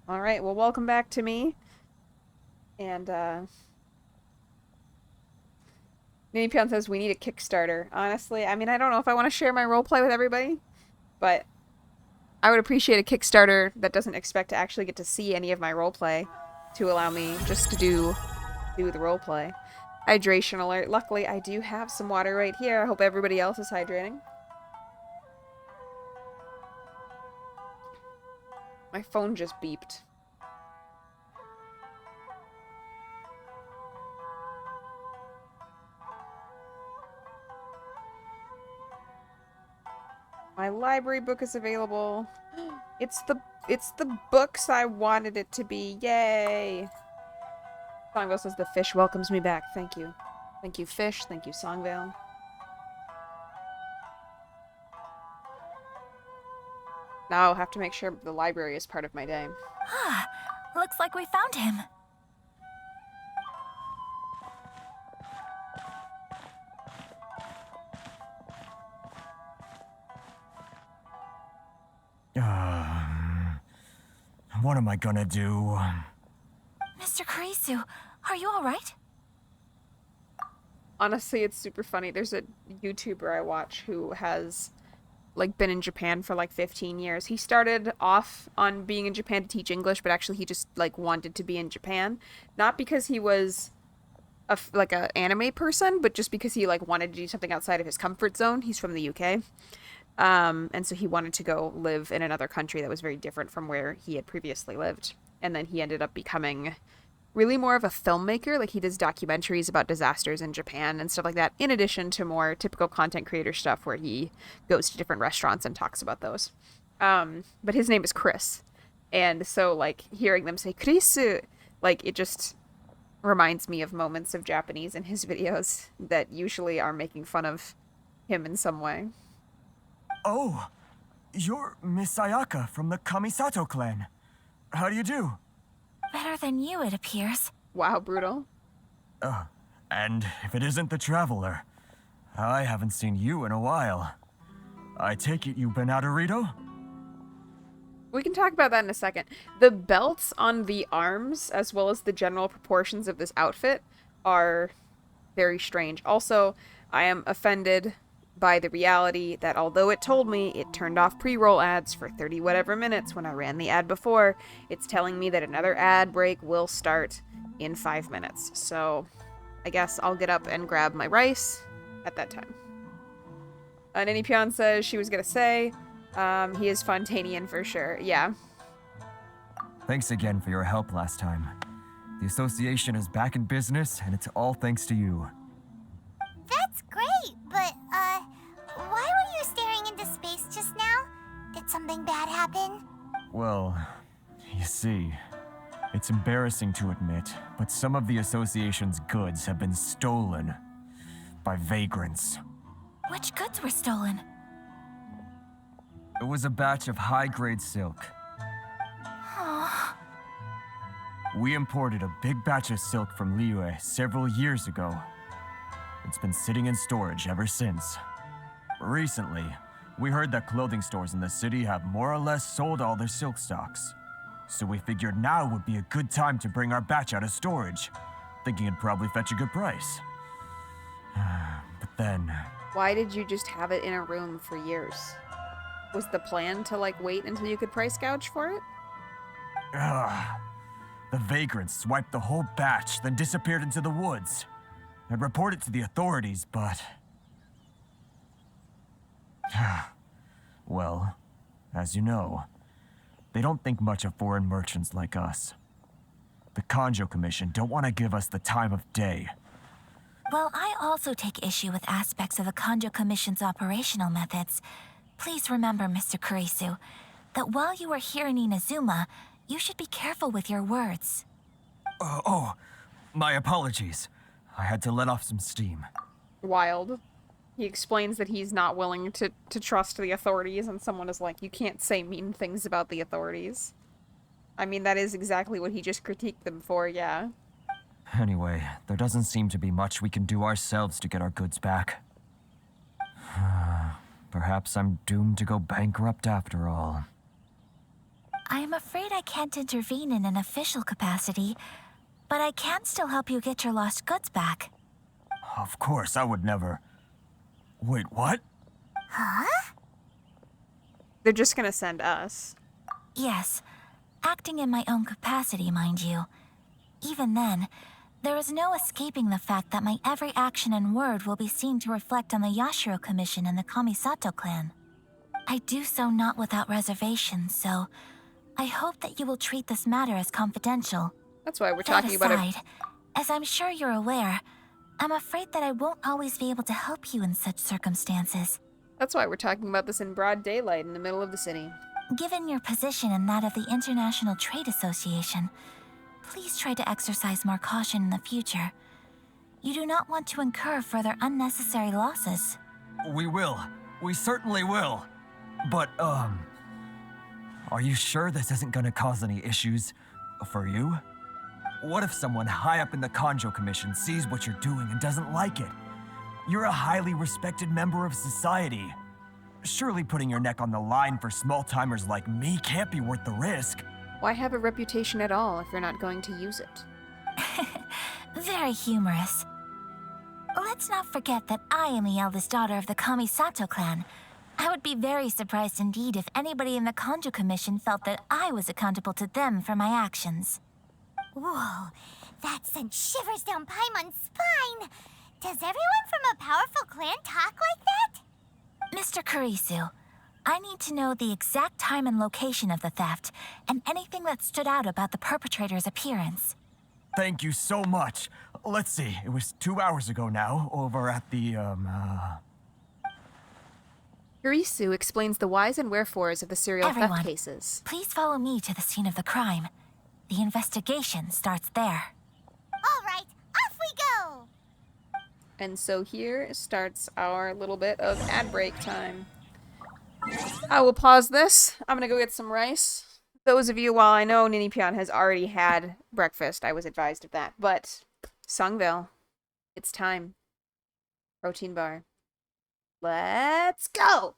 Alright, well, welcome back to me. And, Ninipion says we need a Kickstarter. Honestly, I mean, I don't know if I want to share my roleplay with everybody, but I would appreciate a Kickstarter that doesn't expect to actually get to see any of my roleplay to allow me just to do the roleplay. Hydration alert. Luckily, I do have some water right here. I hope everybody else is hydrating. My phone just beeped. My library book is available. It's the books I wanted it to be. Yay! Songvale says the fish welcomes me back. Thank you. Thank you, fish. Thank you, Songvale. Now I'll have to make sure the library is part of my day. Ah, looks like we found him. What am I gonna do? Mr. Kurisu, are you alright? Honestly, it's super funny. There's a YouTuber I watch who has, like, been in Japan for, like, 15 years. He started off on being in Japan to teach English, but actually he just, like, wanted to be in Japan. Not because he was, like, a anime person, but just because he, like, wanted to do something outside of his comfort zone. He's from the UK. And so he wanted to go live in another country that was very different from where he had previously lived. And then he ended up becoming really more of a filmmaker. Like, he does documentaries about disasters in Japan and stuff like that, in addition to more typical content creator stuff where he goes to different restaurants and talks about those. But his name is Chris. And so, like, hearing them say, Kurisu, like, it just reminds me of moments of Japanese in his videos that usually are making fun of him in some way. Oh, you're Miss Sayaka from the Kamisato clan. How do you do? Better than you, it appears. Wow, brutal. And if it isn't the Traveler, I haven't seen you in a while. I take it you've been out of Rito? We can talk about that in a second. The belts on the arms, as well as the general proportions of this outfit, are very strange. Also, I am offended by the reality that although it told me it turned off pre-roll ads for 30 whatever minutes when I ran the ad before, it's telling me that another ad break will start in 5 minutes. So I guess I'll get up and grab my rice at that time. Ninipion says she was gonna say, he is Fontanian for sure. Yeah. Thanks again for your help last time. The association is back in business, and it's all thanks to you. That's great, but, why were you staring into space just now? Did something bad happen? Well, you see, it's embarrassing to admit, but some of the association's goods have been stolen by vagrants. Which goods were stolen? It was a batch of high-grade silk. Aw. We imported a big batch of silk from Liyue several years ago. It's been sitting in storage ever since. Recently, we heard that clothing stores in the city have more or less sold all their silk stocks. So we figured now would be a good time to bring our batch out of storage, thinking it'd probably fetch a good price. But then... Why did you just have it in a room for years? Was the plan to, like, wait until you could price gouge for it? The vagrants swiped the whole batch, then disappeared into the woods. I'd report it to the authorities, but... Well, as you know, they don't think much of foreign merchants like us. The Conjo Commission don't want to give us the time of day. Well, I also take issue with aspects of the Conjo Commission's operational methods. Please remember, Mr. Kurisu, that while you are here in Inazuma, you should be careful with your words. My apologies. I had to let off some steam. Wild. He explains that he's not willing to trust the authorities, and someone is like, you can't say mean things about the authorities. I mean, that is exactly what he just critiqued them for, yeah. Anyway, there doesn't seem to be much we can do ourselves to get our goods back. Perhaps I'm doomed to go bankrupt after all. I am afraid I can't intervene in an official capacity, but I can still help you get your lost goods back. Of course, I would never... Wait, what? Huh? They're just gonna send us. Yes, acting in my own capacity, mind you. Even then, there is no escaping the fact that my every action and word will be seen to reflect on the Yashiro Commission and the Kamisato clan. I do so not without reservation, so I hope that you will treat this matter as confidential. That's why we're That talking about it. aside, as I'm sure you're aware, I'm afraid that I won't always be able to help you in such circumstances. That's why we're talking about this in broad daylight in the middle of the city. Given your position and that of the International Trade Association, please try to exercise more caution in the future. You do not want to incur further unnecessary losses. We will. We certainly will. But, are you sure this isn't gonna cause any issues for you? What if someone high up in the Conjo Commission sees what you're doing and doesn't like it? You're a highly respected member of society. Surely putting your neck on the line for small-timers like me can't be worth the risk. Why have a reputation at all if you're not going to use it? Very humorous. Let's not forget that I am the eldest daughter of the Kamisato clan. I would be very surprised indeed if anybody in the Conjo Commission felt that I was accountable to them for my actions. Whoa, that sent shivers down Paimon's spine. Does everyone from a powerful clan talk like that? Mr. Kurisu, I need to know the exact time and location of the theft, and anything that stood out about the perpetrator's appearance. Thank you so much. Let's see, it was 2 hours ago now, over at the, Yurisu explains the whys and wherefores of the serial Everyone, theft cases. please follow me to the scene of the crime. The investigation starts there. All right, off we go. And so here starts our little bit of ad break time. I will pause this. I'm gonna go get some rice. Those of you, while I know Ninipion has already had breakfast, I was advised of that, but Sungville, it's time. Protein bar. Let's go!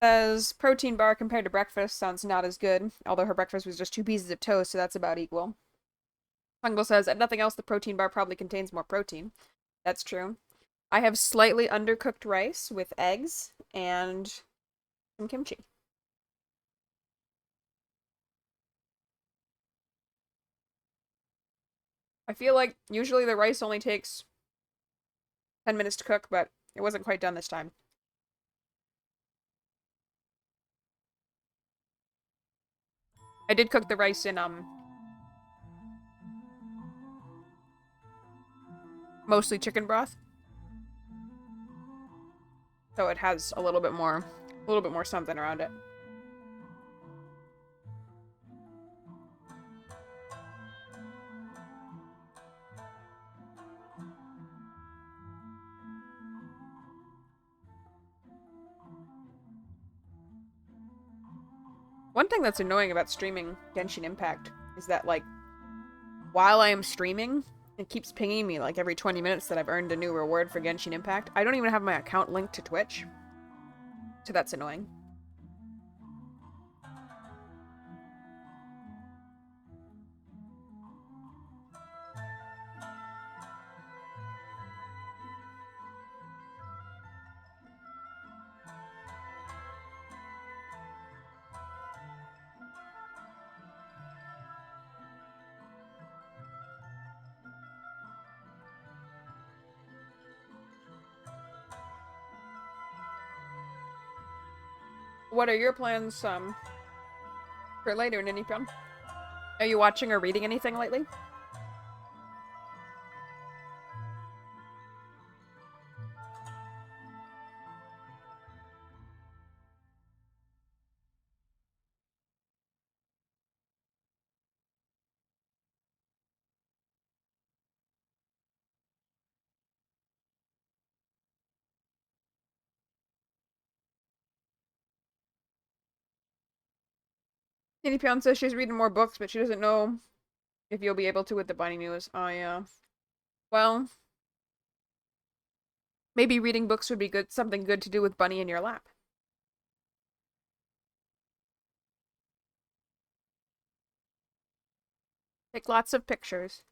Says protein bar compared to breakfast sounds not as good, although her breakfast was just 2 pieces of toast, so that's about equal. Fungal says, at nothing else, the protein bar probably contains more protein. That's true. I have slightly undercooked rice with eggs and some kimchi. I feel like usually the rice only takes 10 minutes to cook, but it wasn't quite done this time. I did cook the rice in, mostly chicken broth. So it has a little bit more something around it. One thing that's annoying about streaming Genshin Impact is that, like, while I am streaming, it keeps pinging me, like, every 20 minutes that I've earned a new reward for Genshin Impact. I don't even have my account linked to Twitch, so that's annoying. What are your plans, for later, Ninipyong? Are you watching or reading anything lately? Ninipyong says she's reading more books, but she doesn't know if you'll be able to with the bunny news. Oh, yeah. Well, maybe reading books would be good, something good to do with Bunny in your lap. Take lots of pictures.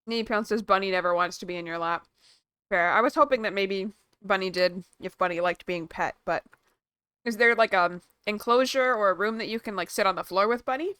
Ninipyong says Bunny never wants to be in your lap. Fair. I was hoping that maybe Bunny did, if Bunny liked being pet, but is there like a enclosure or a room that you can like sit on the floor with Bunny?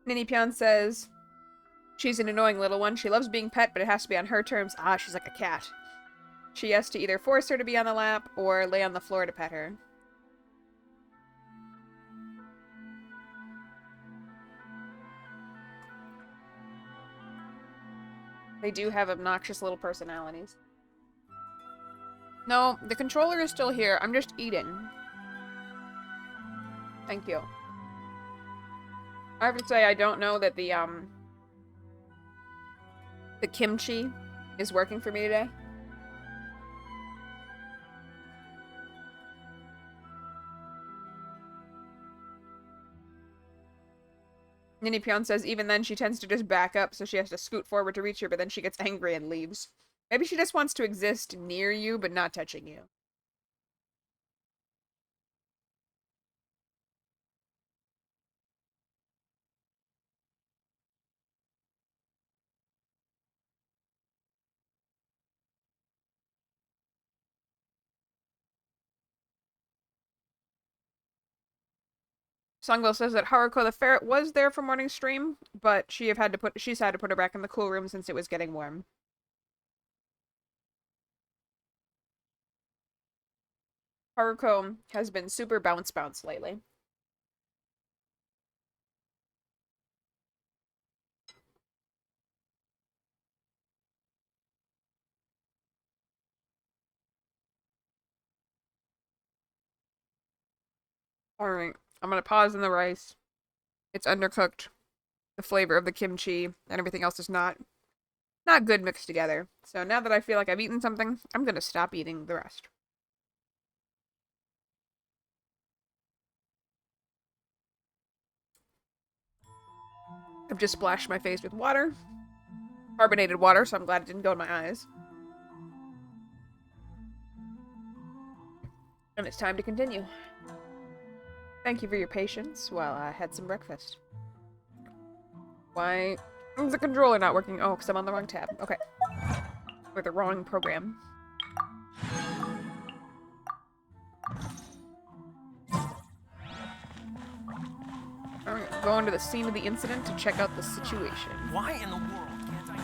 Ninipyong says she's an annoying little one. She loves being pet, but it has to be on her terms. Ah, she's like a cat. She has to either force her to be on the lap or lay on the floor to pet her. They do have obnoxious little personalities. No, the controller is still here. I'm just eating. Thank you. I have to say, I don't know that the kimchi is working for me today. Ninipyong says even then she tends to just back up, so she has to scoot forward to reach her, but then she gets angry and leaves. Maybe she just wants to exist near you, but not touching you. Sungwell says that Haruko the ferret was there for morning stream, but she's had to put her back in the cool room since it was getting warm. Haruko has been super bounce lately. Alright, I'm gonna pause in the rice. It's undercooked. The flavor of the kimchi and everything else is not good mixed together. So now that I feel like I've eaten something, I'm gonna stop eating the rest. I've just splashed my face with water. Carbonated water, so I'm glad it didn't go in my eyes. And it's time to continue. Thank you for your patience while I had some breakfast. Why is the controller not working? Oh, because I'm on the wrong tab. Okay. Or the wrong program. Alright, going to the scene of the incident to check out the situation. Why in the world can't I...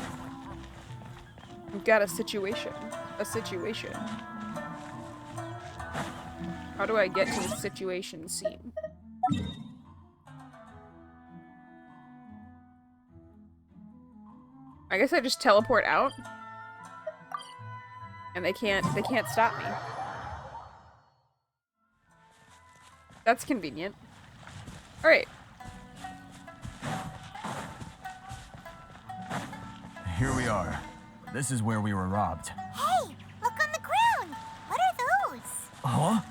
We've got a situation. A situation. How do I get to the situation scene? I guess I just teleport out. And they can't stop me. That's convenient. Alright. Here we are. This is where we were robbed. Hey, look on the ground. What are those? Huh?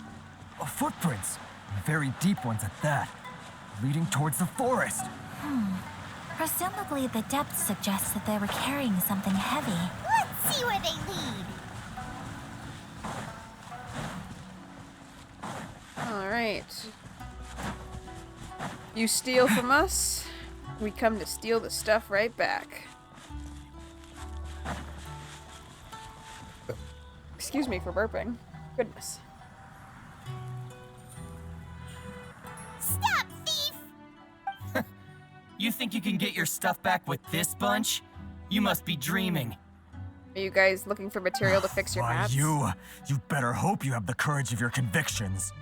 Footprints. Very deep ones at that. Leading towards the forest. Presumably the depth suggests that they were carrying something heavy. Let's see where they lead. Alright. You steal from us, we come to steal the stuff right back. Excuse me for burping. Goodness. Stop, thief! You think you can get your stuff back with this bunch? You must be dreaming. Are you guys looking for material to fix your Why, maps? you better hope you have the courage of your convictions.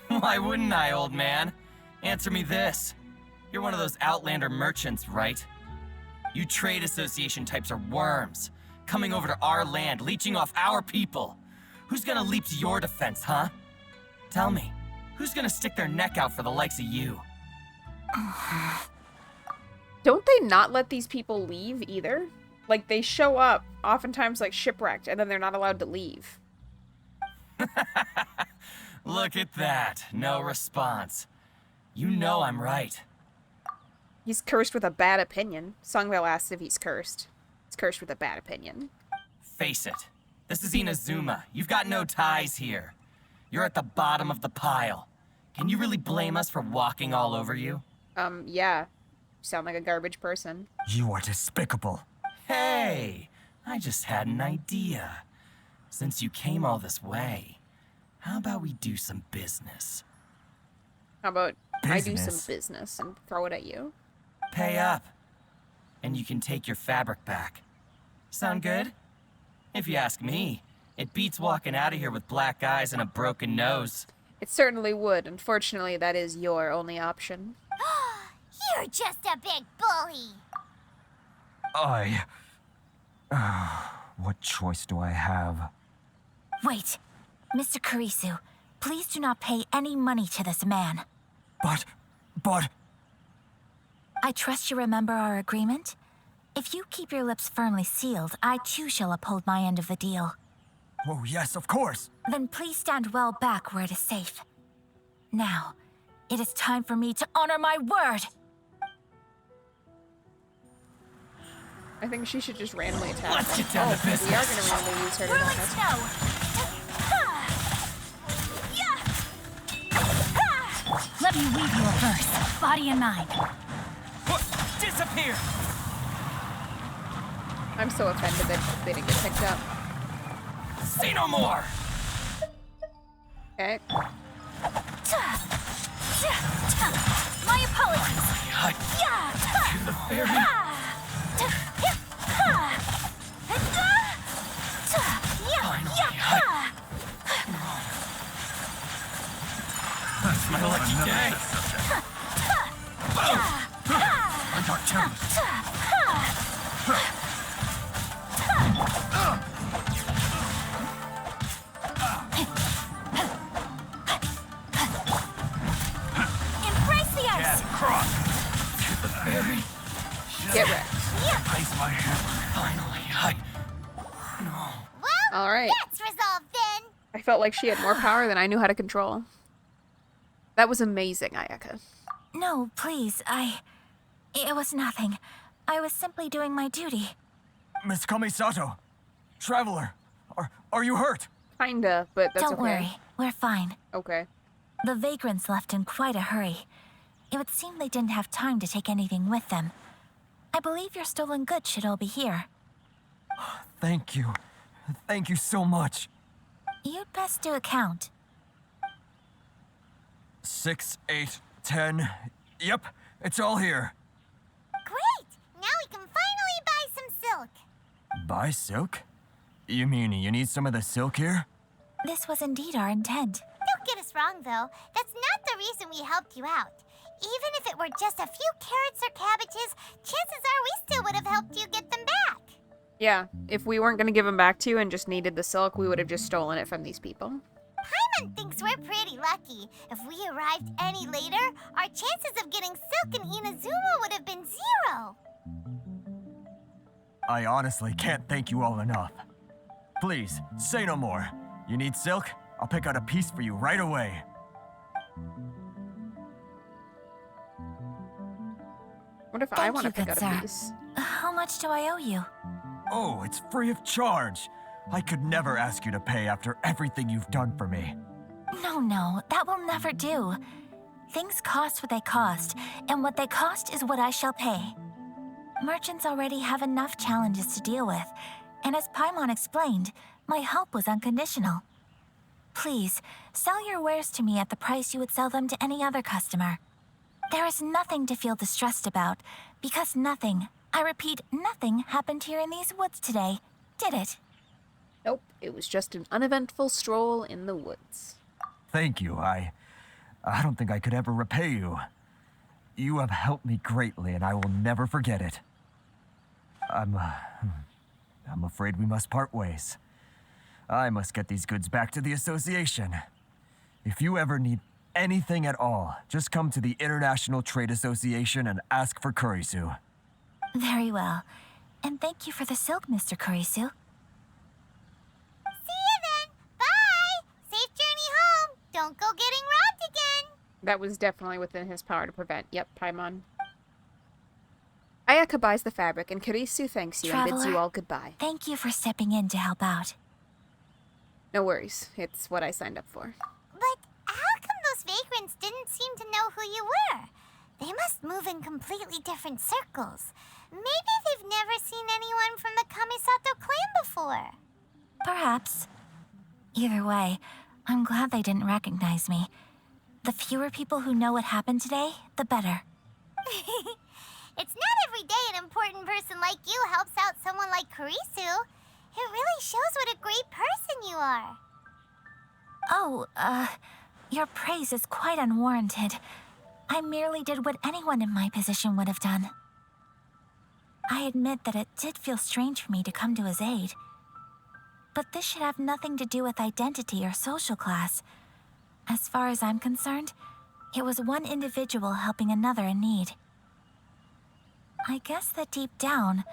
Why wouldn't I, old man? Answer me this. You're one of those Outlander merchants, right? You trade association types are worms, coming over to our land, leeching off our people. Who's gonna leap to your defense, huh? Tell me, who's gonna stick their neck out for the likes of you? Don't they not let these people leave either? Like, they show up, oftentimes like shipwrecked, and then they're not allowed to leave. Look at that, no response. You know I'm right. He's cursed with a bad opinion. Songvale asks if he's cursed. He's cursed with a bad opinion. Face it, this is Inazuma. You've got no ties here. You're at the bottom of the pile. Can you really blame us for walking all over you? Yeah. You sound like a garbage person. You are despicable. Hey, I just had an idea. Since you came all this way, how about we do some business? How about I do Business? some business and throw it at you? Pay up, and you can take your fabric back. Sound good? If you ask me, it beats walking out of here with black eyes and a broken nose. It certainly would. Unfortunately, that is your only option. You're just a big bully. What choice do I have? Wait, Mr. Kurisu, please do not pay any money to this man. But... I trust you remember our agreement? If you keep your lips firmly sealed, I too shall uphold my end of the deal. Oh, yes, of course. Then please stand well back where it is safe. Now, it is time for me to honor my word! I think she should just randomly attack Let's them. get down to We are business. going to randomly use her to Whirling attack snow! Let me weave you a verse, body and mind. Disappear! I'm so offended that they didn't get picked up. Say no more! Okay. My apologies. To the very... That's my lucky day. I got chance. Finally, All right. That's resolved then. I felt like she had more power than I knew how to control. That was amazing, Ayaka. No, please, It was nothing. I was simply doing my duty. Miss Kamisato, Traveler, are you hurt? Kinda, but that's Don't okay. worry, we're fine. Okay. The vagrants left in quite a hurry. It would seem they didn't have time to take anything with them. I believe your stolen goods should all be here. Thank you. Thank you so much. You'd best do a count. 6, 8, 10. Yep, it's all here. Great! Now we can finally buy some silk. Buy silk? You mean you need some of the silk here? This was indeed our intent. Don't get us wrong, though. That's not the reason we helped you out. Even if it were just a few carrots or cabbages, chances are we still would have helped you get them back. Yeah, if we weren't gonna give them back to you and just needed the silk, we would have just stolen it from these people. Paimon thinks we're pretty lucky. If we arrived any later, our chances of getting silk in Inazuma would have been 0. I honestly can't thank you all enough. Please, say no more. You need silk? I'll pick out a piece for you right away. What if I Thank want to you, pick good out a sir. piece? How much do I owe you? Oh, it's free of charge. I could never ask you to pay after everything you've done for me. No, that will never do. Things cost what they cost, and what they cost is what I shall pay. Merchants already have enough challenges to deal with, and as Paimon explained, my help was unconditional. Please, sell your wares to me at the price you would sell them to any other customer. There is nothing to feel distressed about, because nothing, I repeat, nothing happened here in these woods today, did it? Nope, it was just an uneventful stroll in the woods. Thank you. I don't think I could ever repay you. You have helped me greatly, and I will never forget it. I'm afraid we must part ways. I must get these goods back to the association. If you ever need anything at all, just come to the International Trade Association and ask for Kurisu. Very well. And thank you for the silk, Mr. Kurisu. See you then. Bye. Safe journey home. Don't go getting robbed again. That was definitely within his power to prevent. Yep, Paimon. Ayaka buys the fabric, and Kurisu thanks you and bids you Traveler. all goodbye. Thank you for stepping in to help out. No worries, it's what I signed up for. But how come those vagrants didn't seem to know who you were? They must move in completely different circles. Maybe they've never seen anyone from the Kamisato clan before. Perhaps. Either way, I'm glad they didn't recognize me. The fewer people who know what happened today, the better. It's not every day an important person like you helps out someone like Kurisu. It really shows what a great person you are. Oh, your praise is quite unwarranted. I merely did what anyone in my position would have done. I admit that it did feel strange for me to come to his aid. But this should have nothing to do with identity or social class. As far as I'm concerned, it was one individual helping another in need. I guess that deep down,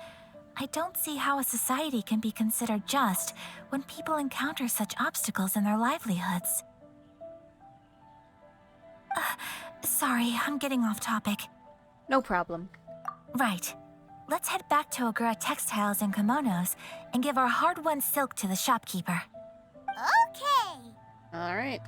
I don't see how a society can be considered just when people encounter such obstacles in their livelihoods. Sorry, I'm getting off topic. No problem. Right. Let's head back to Ogura Textiles and Kimonos and give our hard-won silk to the shopkeeper. Okay. Alright.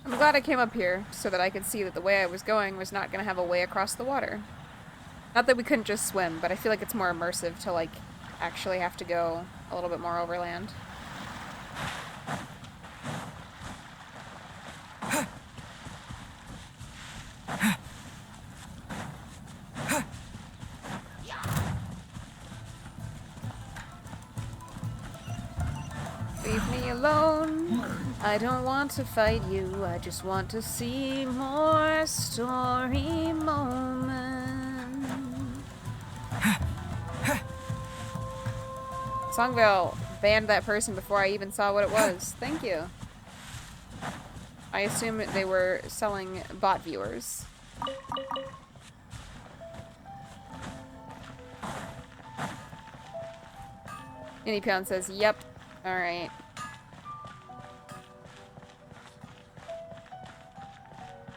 I'm glad I came up here so that I could see that the way I was going was not going to have a way across the water. Not that we couldn't just swim, but I feel like it's more immersive to, like, actually have to go a little bit more overland. alone. I don't want to fight you, I just want to see more story moments. Songville banned that person before I even saw what it was. Thank you. I assume they were selling bot viewers. Unipion says, yep. Alright.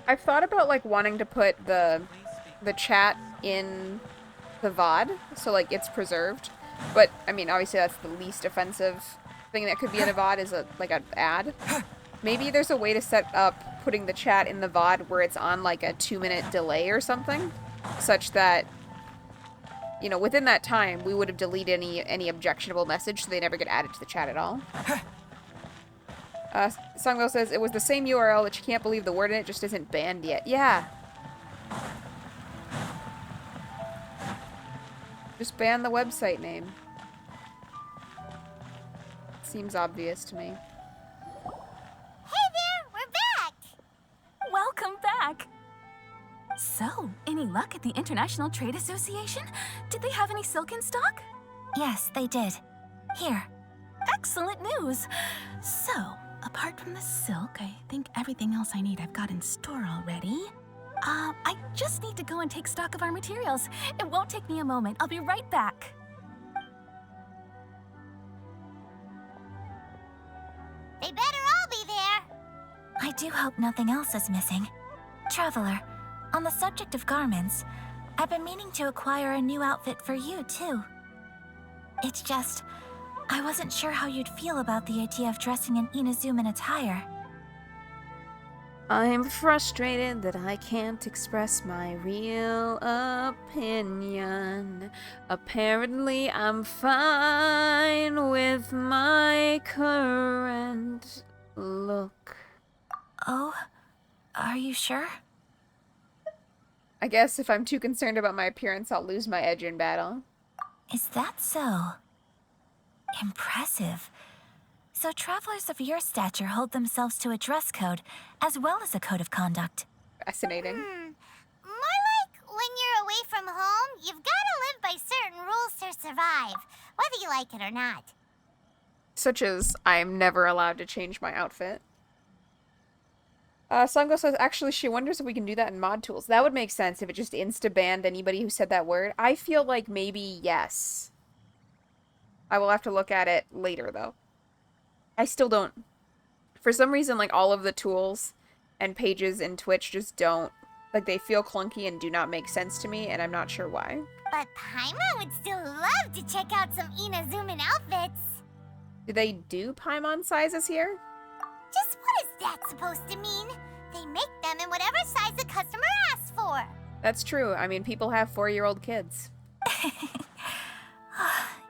I've thought about, like, wanting to put the chat in the VOD, so, like, it's preserved. But, I mean, obviously that's the least offensive thing that could be in a VOD is, like, an ad. Maybe there's a way to set up putting the chat in the VOD where it's on, like, a 2-minute delay or something, such that, you know, within that time, we would have deleted any objectionable message so they never get added to the chat at all. Songwell says, it was the same URL that you can't believe the word in it just isn't banned yet. Yeah. Just ban the website name. Seems obvious to me. Hey there, we're back! Welcome back! So, any luck at the International Trade Association? Did they have any silk in stock? Yes, they did. Here. Excellent news! So, apart from the silk, I think everything else I need I've got in store already. I just need to go and take stock of our materials. It won't take me a moment. I'll be right back. They better all be there. I do hope nothing else is missing. Traveler, on the subject of garments, I've been meaning to acquire a new outfit for you, too. It's just, I wasn't sure how you'd feel about the idea of dressing in Inazuman attire. I'm frustrated that I can't express my real opinion. Apparently, I'm fine with my current look. Oh, are you sure? I guess if I'm too concerned about my appearance, I'll lose my edge in battle. Is that so? Impressive. So travelers of your stature hold themselves to a dress code, as well as a code of conduct. Fascinating. More like when you're away from home, you've got to live by certain rules to survive, whether you like it or not. Such as, I'm never allowed to change my outfit. Sungo says, actually, she wonders if we can do that in mod tools. That would make sense if it just insta-banned anybody who said that word. I feel like maybe yes. I will have to look at it later, though. I still don't. For some reason, like, all of the tools and pages in Twitch just don't, like, they feel clunky and do not make sense to me, and I'm not sure why. But Paimon would still love to check out some Inazuman outfits. Do they do Paimon sizes here? Just what is that supposed to mean? They make them in whatever size the customer asks for. That's true. I mean, people have 4-year-old kids.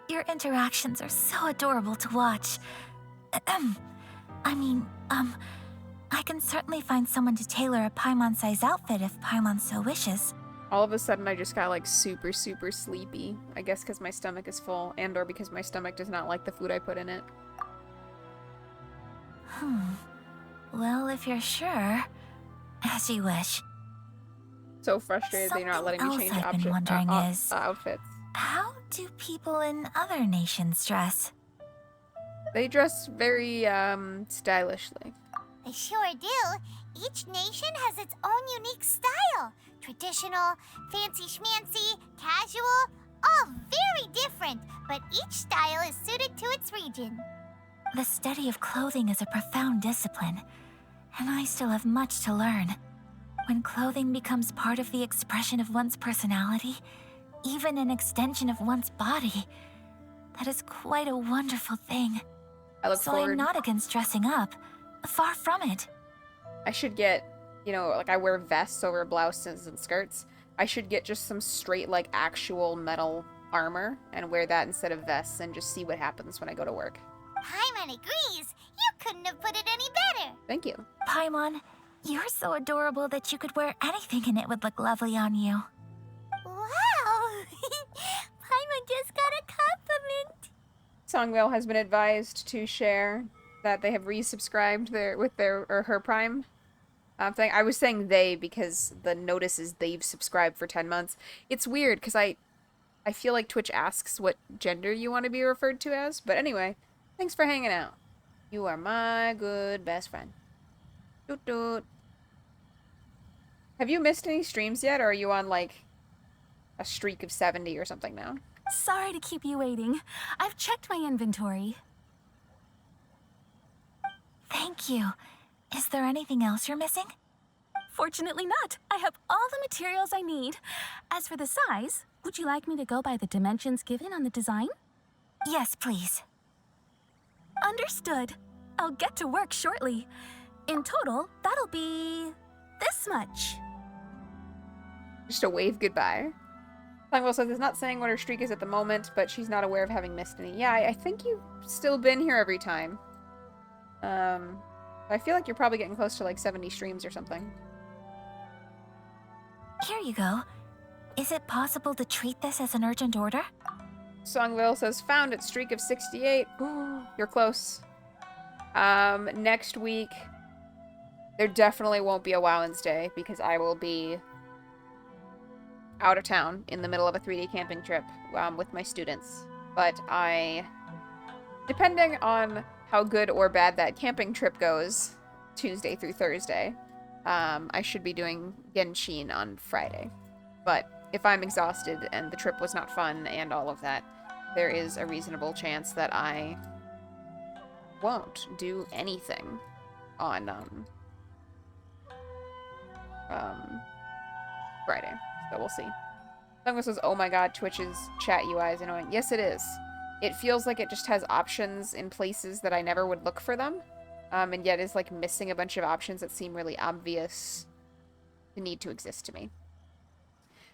Your interactions are so adorable to watch. I can certainly find someone to tailor a Paimon-size outfit if Paimon so wishes. All of a sudden, I just got, like, super, super sleepy. I guess because my stomach is full, and or because my stomach does not like the food I put in it. Well, if you're sure, as you wish. So frustrated they're not letting me Something change else I've been wondering is, outfits. how do people in other nations dress? They dress very, stylishly. They sure do. Each nation has its own unique style. Traditional, fancy schmancy, casual, all very different, but each style is suited to its region. The study of clothing is a profound discipline, and I still have much to learn. When clothing becomes part of the expression of one's personality, even an extension of one's body, that is quite a wonderful thing. I look So forward. I'm not against dressing up. Far from it. I should get, you know, like I wear vests over blouses and skirts. I should get just some straight, like, actual metal armor and wear that instead of vests and just see what happens when I go to work. Paimon agrees. You couldn't have put it any better. Thank you. Paimon, you're so adorable that you could wear anything and it would look lovely on you. Wow! Paimon just got a compliment. Songwell has been advised to share that they have resubscribed their or her Prime thing. I was saying they because the notice is they've subscribed for 10 months. It's weird because I feel like Twitch asks what gender you want to be referred to as. But anyway, thanks for hanging out. You are my good best friend. Doot doot. Have you missed any streams yet, or are you on like a streak of 70 or something now? Sorry to keep you waiting. I've checked my inventory. Thank you. Is there anything else you're missing? Fortunately not. I have all the materials I need. As for the size, would you like me to go by the dimensions given on the design? Yes, please. Understood. I'll get to work shortly. In total, that'll be this much. Just a wave goodbye. Longwell says it's not saying what her streak is at the moment, but she's not aware of having missed any. Yeah, I think you've still been here every time. I feel like you're probably getting close to like 70 streams or something. Here you go. Is it possible to treat this as an urgent order? Songville says found at streak of 68. Ooh, you're close. Next week, there definitely won't be a Wowens Day because I will be out of town in the middle of a 3-day camping trip with my students. But depending on how good or bad that camping trip goes, Tuesday through Thursday, I should be doing Genshin on Friday. But if I'm exhausted and the trip was not fun and all of that, there is a reasonable chance that I won't do anything on Friday. So we'll see. Someone says, oh my god, Twitch's chat UI is annoying. Yes, it is. It feels like it just has options in places that I never would look for them. And yet is like missing a bunch of options that seem really obvious to need to exist to me.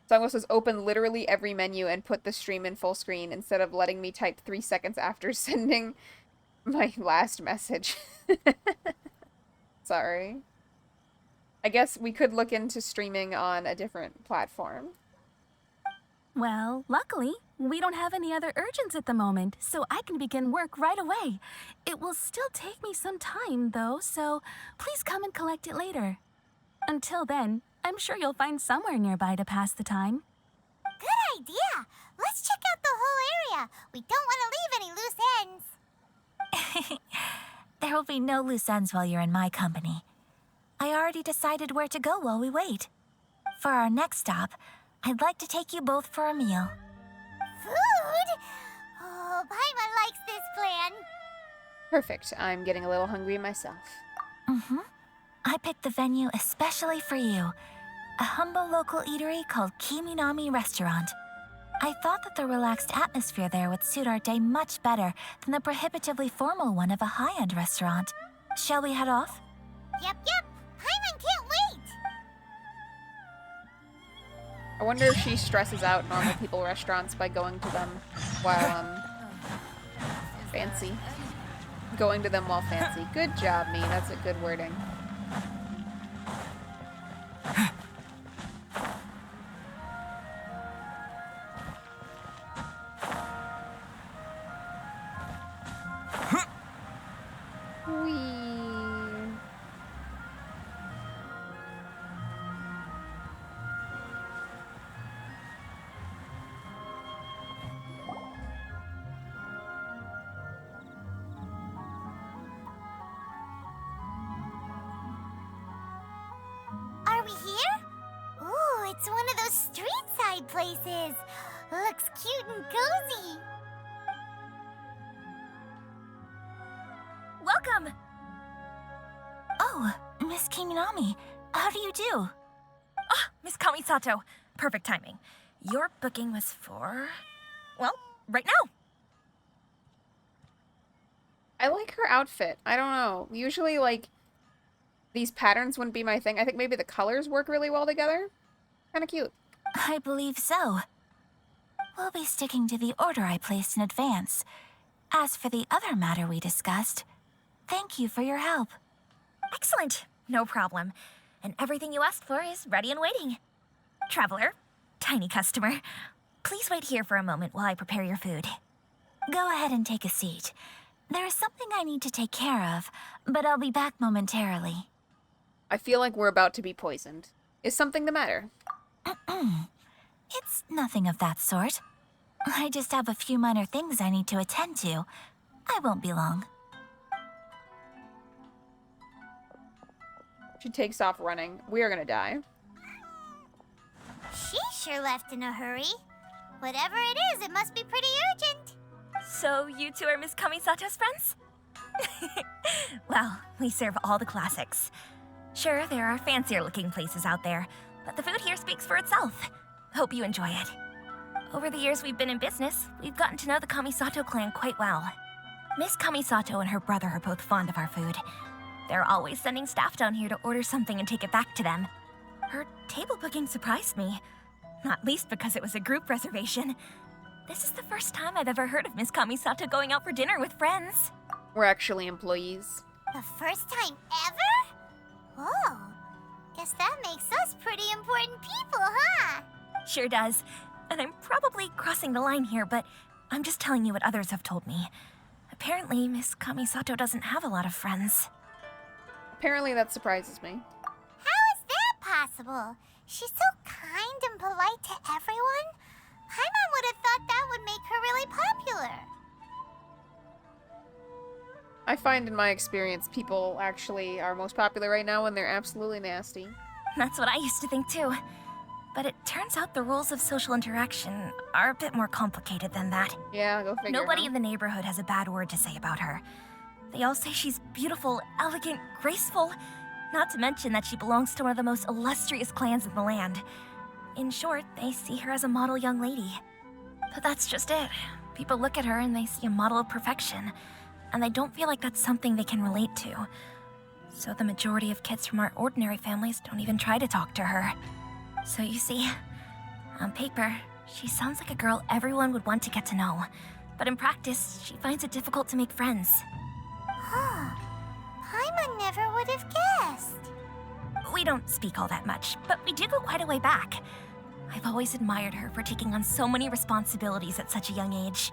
Songwell says, open literally every menu and put the stream in full screen instead of letting me type 3 seconds after sending my last message. Sorry. I guess we could look into streaming on a different platform. Well, luckily, we don't have any other urgents at the moment, so I can begin work right away. It will still take me some time, though, so please come and collect it later. Until then, I'm sure you'll find somewhere nearby to pass the time. Good idea. Let's check out the whole area. We don't want to leave any loose ends. There will be no loose ends while you're in my company. I already decided where to go while we wait. For our next stop, I'd like to take you both for a meal. Food? Oh, Paimon likes this plan. Perfect. I'm getting a little hungry myself. Mm-hmm. I picked the venue especially for you. A humble local eatery called Kiminami Restaurant. I thought that the relaxed atmosphere there would suit our day much better than the prohibitively formal one of a high-end restaurant. Shall we head off? Yep. Paimon can't wait. I wonder if she stresses out normal people restaurants by going to them while, fancy. Going to them while fancy. Good job, me. That's a good wording. Are we here? Ooh, it's one of those street-side places. Looks cute and cozy. Welcome! Oh, Miss Kiminami, how do you do? Ah, Miss Kamisato. Perfect timing. Your booking was for... well, right now. I like her outfit. I don't know. Usually, like, these patterns wouldn't be my thing. I think maybe the colors work really well together. Kind of cute. I believe so. We'll be sticking to the order I placed in advance. As for the other matter we discussed, thank you for your help. Excellent. No problem. And everything you asked for is ready and waiting. Traveler, tiny customer, please wait here for a moment while I prepare your food. Go ahead and take a seat. There is something I need to take care of, but I'll be back momentarily. I feel like we're about to be poisoned. Is something the matter? It's nothing of that sort. I just have a few minor things I need to attend to. I won't be long. She takes off running. We are gonna die. She sure left in a hurry. Whatever it is, it must be pretty urgent. So you two are Miss Kamisato's friends? Well, we serve all the classics. Sure, there are fancier looking places out there, but the food here speaks for itself. Hope you enjoy it. Over the years we've been in business, we've gotten to know the Kamisato clan quite well. Miss Kamisato and her brother are both fond of our food. They're always sending staff down here to order something and take it back to them. Her table booking surprised me, not least because it was a group reservation. This is the first time I've ever heard of Miss Kamisato going out for dinner with friends. We're actually employees. The first time ever? Whoa. Guess that makes us pretty important people, huh? Sure does. And I'm probably crossing the line here, but I'm just telling you what others have told me. Apparently, Miss Kamisato doesn't have a lot of friends. Apparently that surprises me. How is that possible? She's so kind and polite to everyone. Paimon would have thought that would make her really popular. I find in my experience people actually are most popular right now when they're absolutely nasty. That's what I used to think too. But it turns out the rules of social interaction are a bit more complicated than that. Yeah, go figure. Nobody huh? in the neighborhood has a bad word to say about her. They all say she's beautiful, elegant, graceful, not to mention that she belongs to one of the most illustrious clans in the land. In short, they see her as a model young lady. But that's just it. People look at her and they see a model of perfection, and they don't feel like that's something they can relate to. So the majority of kids from our ordinary families don't even try to talk to her. So you see, on paper, she sounds like a girl everyone would want to get to know. But in practice, she finds it difficult to make friends. Huh. Paimon never would have guessed. We don't speak all that much, but we do go quite a way back. I've always admired her for taking on so many responsibilities at such a young age.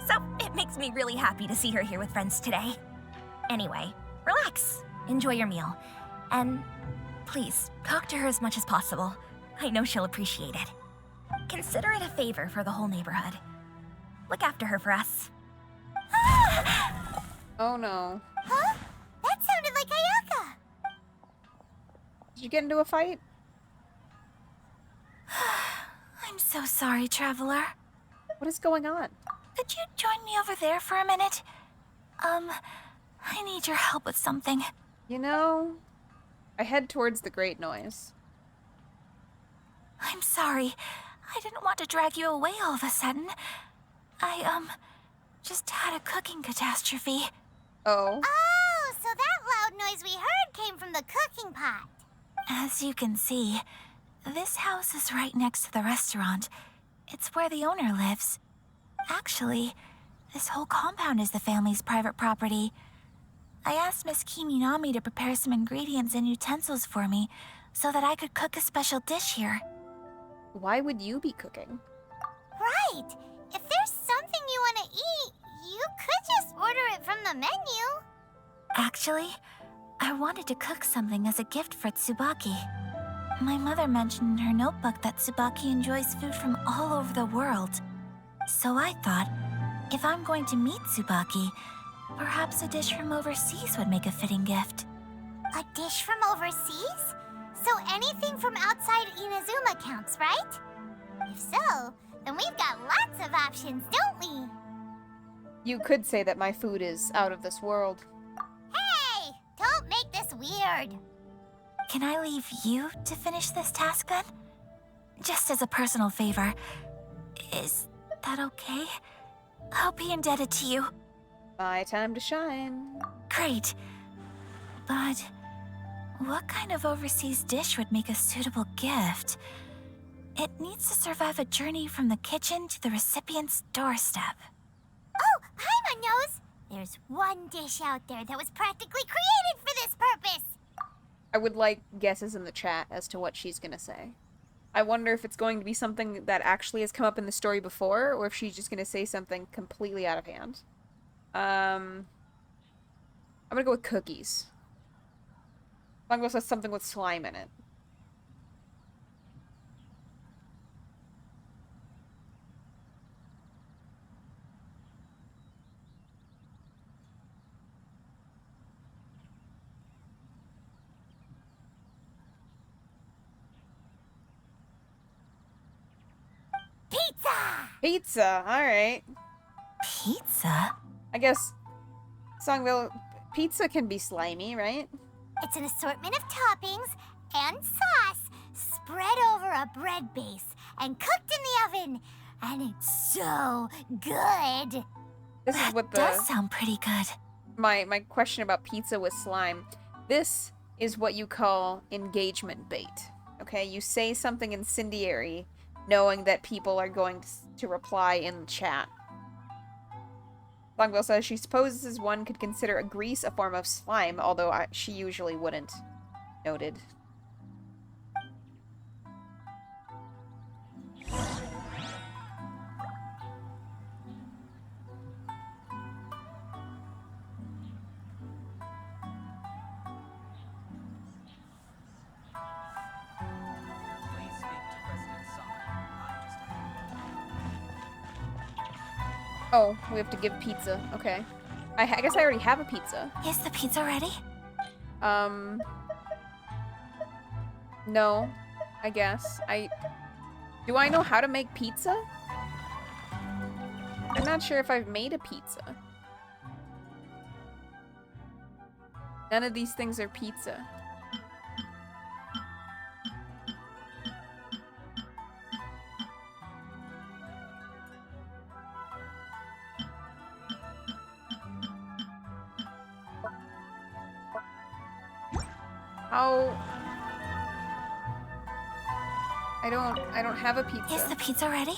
So it makes me really happy to see her here with friends today. Anyway, relax, enjoy your meal, and please, talk to her as much as possible. I know she'll appreciate it. Consider it a favor for the whole neighborhood. Look after her for us. Oh no. Huh? That sounded like Ayaka. Did you get into a fight? I'm so sorry, traveler. What is going on? Could you join me over there for a minute? I need your help with something. You know, I head towards the great noise. I'm sorry. I didn't want to drag you away all of a sudden. I, just had a cooking catastrophe. Oh. Oh, so that loud noise we heard came from the cooking pot. As you can see, this house is right next to the restaurant. It's where the owner lives. Actually, this whole compound is the family's private property. I asked Miss Kiminami to prepare some ingredients and utensils for me so that I could cook a special dish here. Why would you be cooking? Right. If there's something you want to eat, you could just order it from the menu. Actually, I wanted to cook something as a gift for Tsubaki. My mother mentioned in her notebook that Tsubaki enjoys food from all over the world. So I thought, if I'm going to meet Tsubaki, perhaps a dish from overseas would make a fitting gift. A dish from overseas? So anything from outside Inazuma counts, right? If so, then we've got lots of options, don't we? You could say that my food is out of this world. Hey! Don't make this weird. Can I leave you to finish this task then? Just as a personal favor. Is that okay? I'll be indebted to you. My time to shine. Great. But what kind of overseas dish would make a suitable gift? It needs to survive a journey from the kitchen to the recipient's doorstep. Oh, Paimon knows! There's one dish out there that was practically created for this purpose! I would like guesses in the chat as to what she's gonna say. I wonder if it's going to be something that actually has come up in the story before, or if she's just gonna say something completely out of hand. I'm gonna go with cookies. Longbow says something with slime in it. Pizza! Pizza! Alright. Pizza? I guess Songville, pizza can be slimy, right? It's an assortment of toppings and sauce spread over a bread base and cooked in the oven. And it's so good. This is That what does sound pretty good. my question about pizza with slime. This is what you call engagement bait. Okay, you say something incendiary, knowing that people are going to reply in the chat. Longville says she supposes one could consider a grease a form of slime, although she usually wouldn't. Noted. Oh, we have to give pizza. Okay. I guess I already have a pizza. Is the pizza ready? No. I guess. Do I know how to make pizza? I'm not sure if I've made a pizza. None of these things are pizza. How? I don't have a pizza. Is the pizza ready?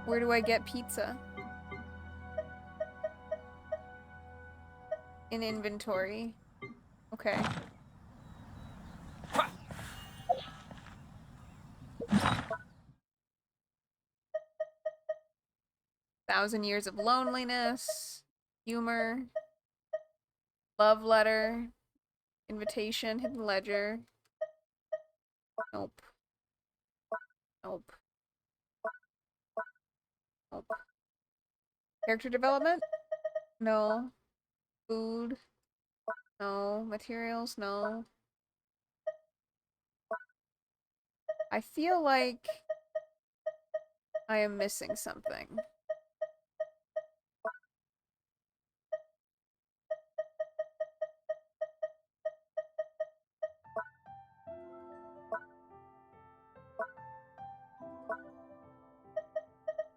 Where do I get pizza? In inventory. Okay. Thousand Years of Loneliness. Humor. Love Letter. Invitation. Hidden Ledger. Nope. Nope. Nope. Character development? No. Food? No. Materials? No. I feel like I am missing something.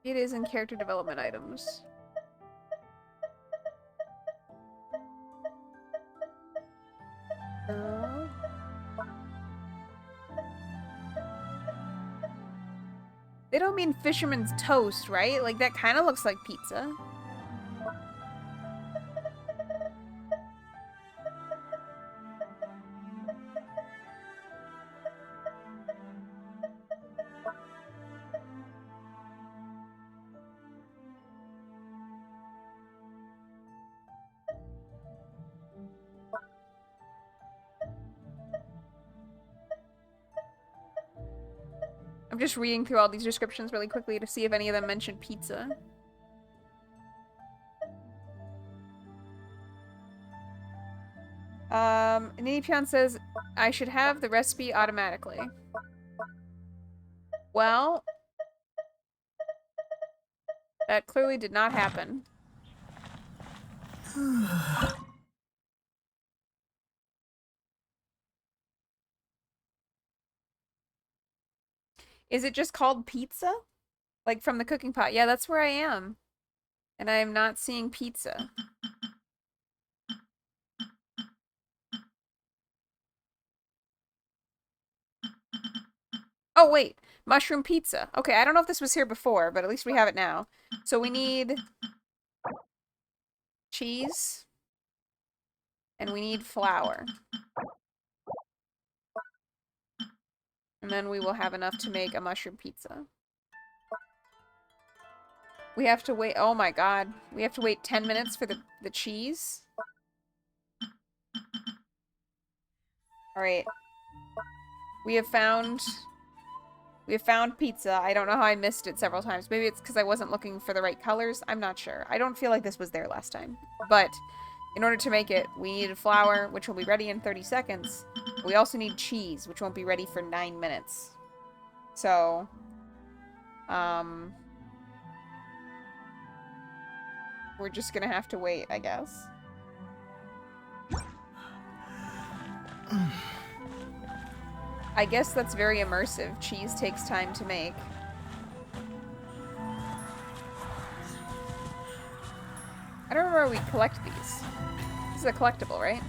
It is in character development items. No. They don't mean fisherman's toast, right? Like, that kind of looks like pizza. I'm just reading through all these descriptions really quickly to see if any of them mention pizza. Ninipion says, I should have the recipe automatically. Well, that clearly did not happen. Is it just called pizza? Like from the cooking pot? Yeah, that's where I am. And I am not seeing pizza. Oh, wait. Mushroom pizza. Okay, I don't know if this was here before, but at least we have it now. So we need cheese. And we need flour. And then we will have enough to make a mushroom pizza. We have to wait. Oh my god. We have to wait 10 minutes for the cheese? Alright. We have found pizza. I don't know how I missed it several times. Maybe it's because I wasn't looking for the right colors. I'm not sure. I don't feel like this was there last time. But in order to make it, we needed flour, which will be ready in 30 seconds. We also need cheese, which won't be ready for 9 minutes. So, we're just gonna have to wait, I guess. I guess that's very immersive. Cheese takes time to make. I don't remember where we collect these. This is a collectible, right?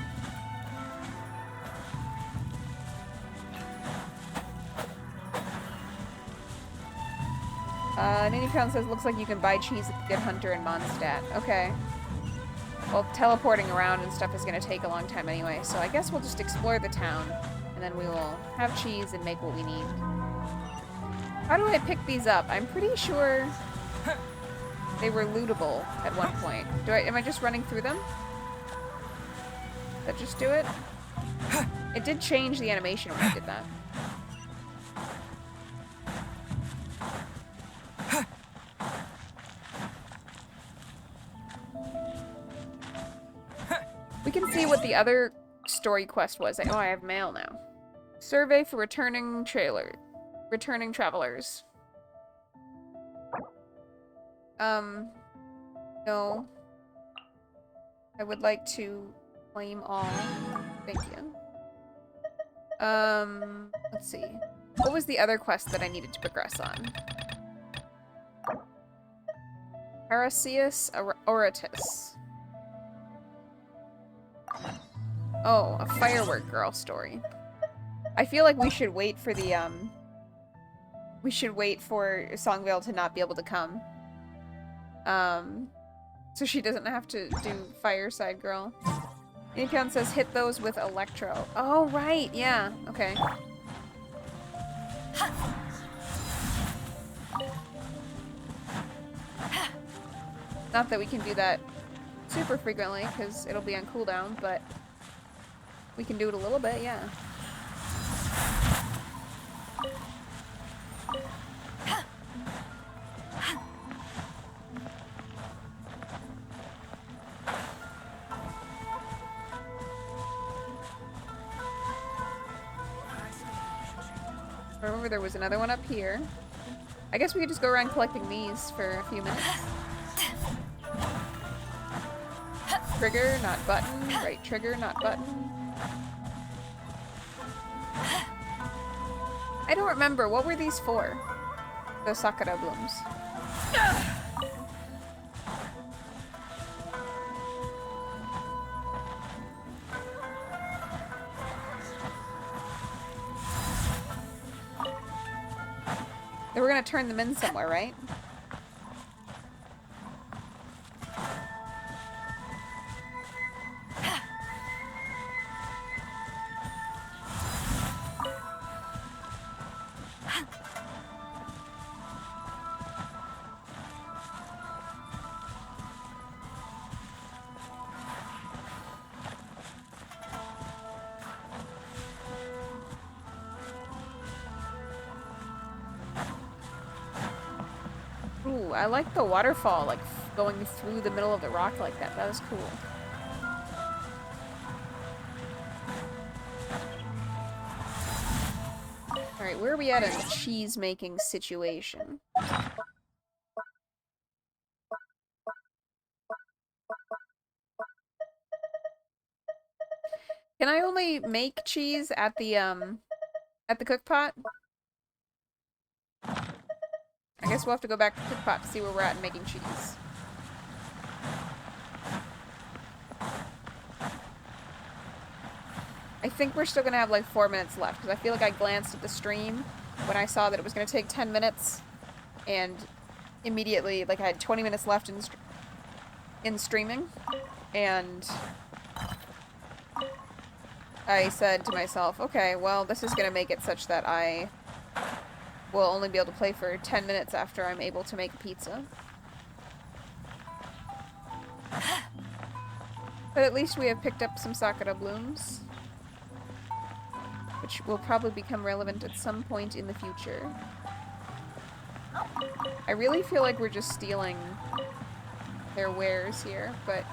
Nanny Pound says, looks like you can buy cheese at the Good Hunter in Mondstadt. Okay. Well, teleporting around and stuff is going to take a long time anyway, so I guess we'll just explore the town, and then we will have cheese and make what we need. How do I pick these up? I'm pretty sure they were lootable at one point. Am I just running through them? Did that just do it? It did change the animation when I did that. We can see what the other story quest was. Oh, I have mail now. Survey for returning travelers. No. I would like to claim all. Thank you. Let's see. What was the other quest that I needed to progress on? Paraceus Oratus. Oh, a firework girl story. I feel like we should wait for the, we should wait for Songvale to not be able to come. So she doesn't have to do Fireside Girl. Inipion says hit those with Electro. Oh, right, yeah, okay. Not that we can do that super frequently, because it'll be on cooldown, but we can do it a little bit, yeah. Remember there was another one up here. I guess we could just go around collecting these for a few minutes. Trigger, not button. Right trigger, not button. I don't remember. What were these for? Those Sakura blooms. They were gonna turn them in somewhere, right? Ooh, I like the waterfall, like, going through the middle of the rock like that. That was cool. Alright, where are we at in the cheese-making situation? Can I only make cheese at the cook pot? I guess we'll have to go back to the cook pot to see where we're at in making cheese. I think we're still gonna have like 4 minutes left, because I feel like I glanced at the stream when I saw that it was gonna take 10 minutes, and immediately, like, I had 20 minutes left in streaming, and I said to myself, okay, well, this is gonna make it such that I will only be able to play for 10 minutes after I'm able to make a pizza. But at least we have picked up some Sakura blooms, which will probably become relevant at some point in the future. I really feel like we're just stealing their wares here, but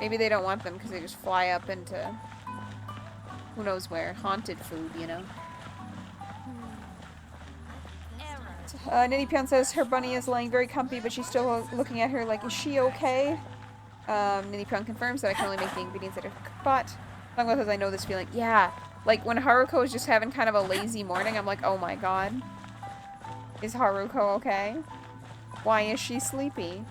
maybe they don't want them because they just fly up into who knows where. Haunted food, you know? Nitty says her bunny is lying very comfy, but she's still looking at her like, is she okay? Nitty confirms that I can only make the ingredients that are bought. Songwell says, I know this feeling. Yeah, like when Haruko is just having kind of a lazy morning, I'm like, oh my god. Is Haruko okay? Why is she sleepy?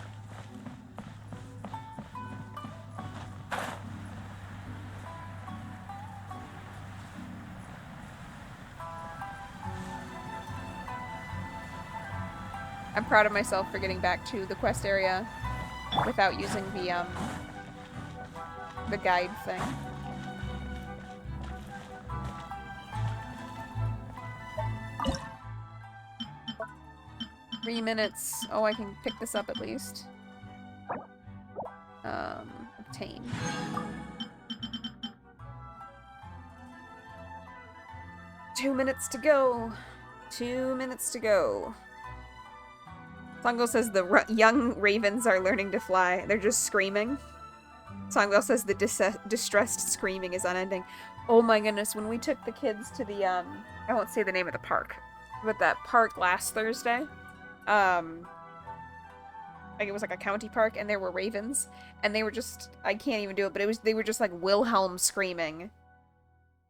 I'm proud of myself for getting back to the quest area without using the guide thing. Three minutes. Oh, I can pick this up at least. Obtain. Two minutes to go. 2 minutes to go. Songwell says the young ravens are learning to fly. They're just screaming. Songwell says the distressed screaming is unending. Oh my goodness, when we took the kids to the, I won't say the name of the park, but that park last Thursday, like it was like a county park, and there were ravens, and they were just, I can't even do it, but they were just like Wilhelm screaming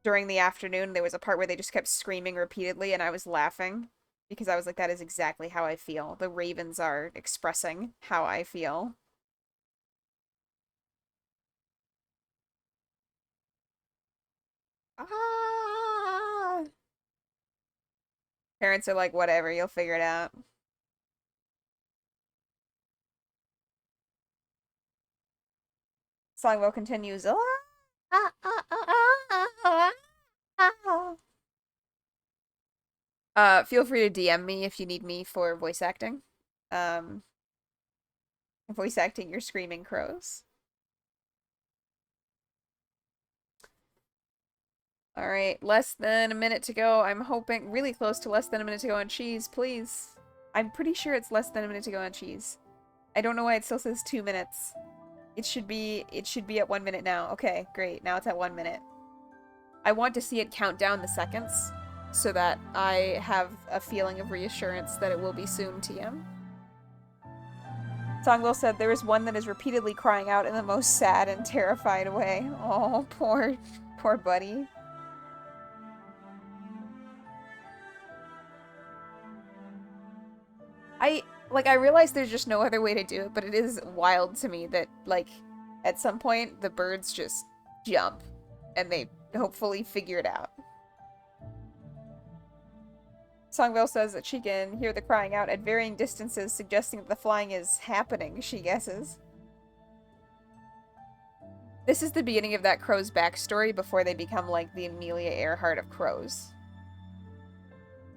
during the afternoon. There was a part where they just kept screaming repeatedly, and I was laughing. Because I was like, that is exactly how I feel. The ravens are expressing how I feel. Ah! Parents are like, whatever, you'll figure it out. Songwell continues. Feel free to DM me if you need me for voice acting. Voice acting your screaming crows. Alright, less than a minute to go. I'm hoping really close to less than a minute to go on cheese, please. I'm pretty sure it's less than a minute to go on cheese. I don't know why it still says 2 minutes. It should be at 1 minute now. Okay, great. Now it's at 1 minute. I want to see it count down the seconds so that I have a feeling of reassurance that it will be soon, TM. Songwell said there is one that is repeatedly crying out in the most sad and terrified way. Oh, poor buddy. I realize there's just no other way to do it, but it is wild to me that, like, at some point, the birds just jump, and they hopefully figure it out. Songville says that she can hear the crying out at varying distances, suggesting that the flying is happening, she guesses. This is the beginning of that crow's backstory before they become, like, the Amelia Earhart of crows.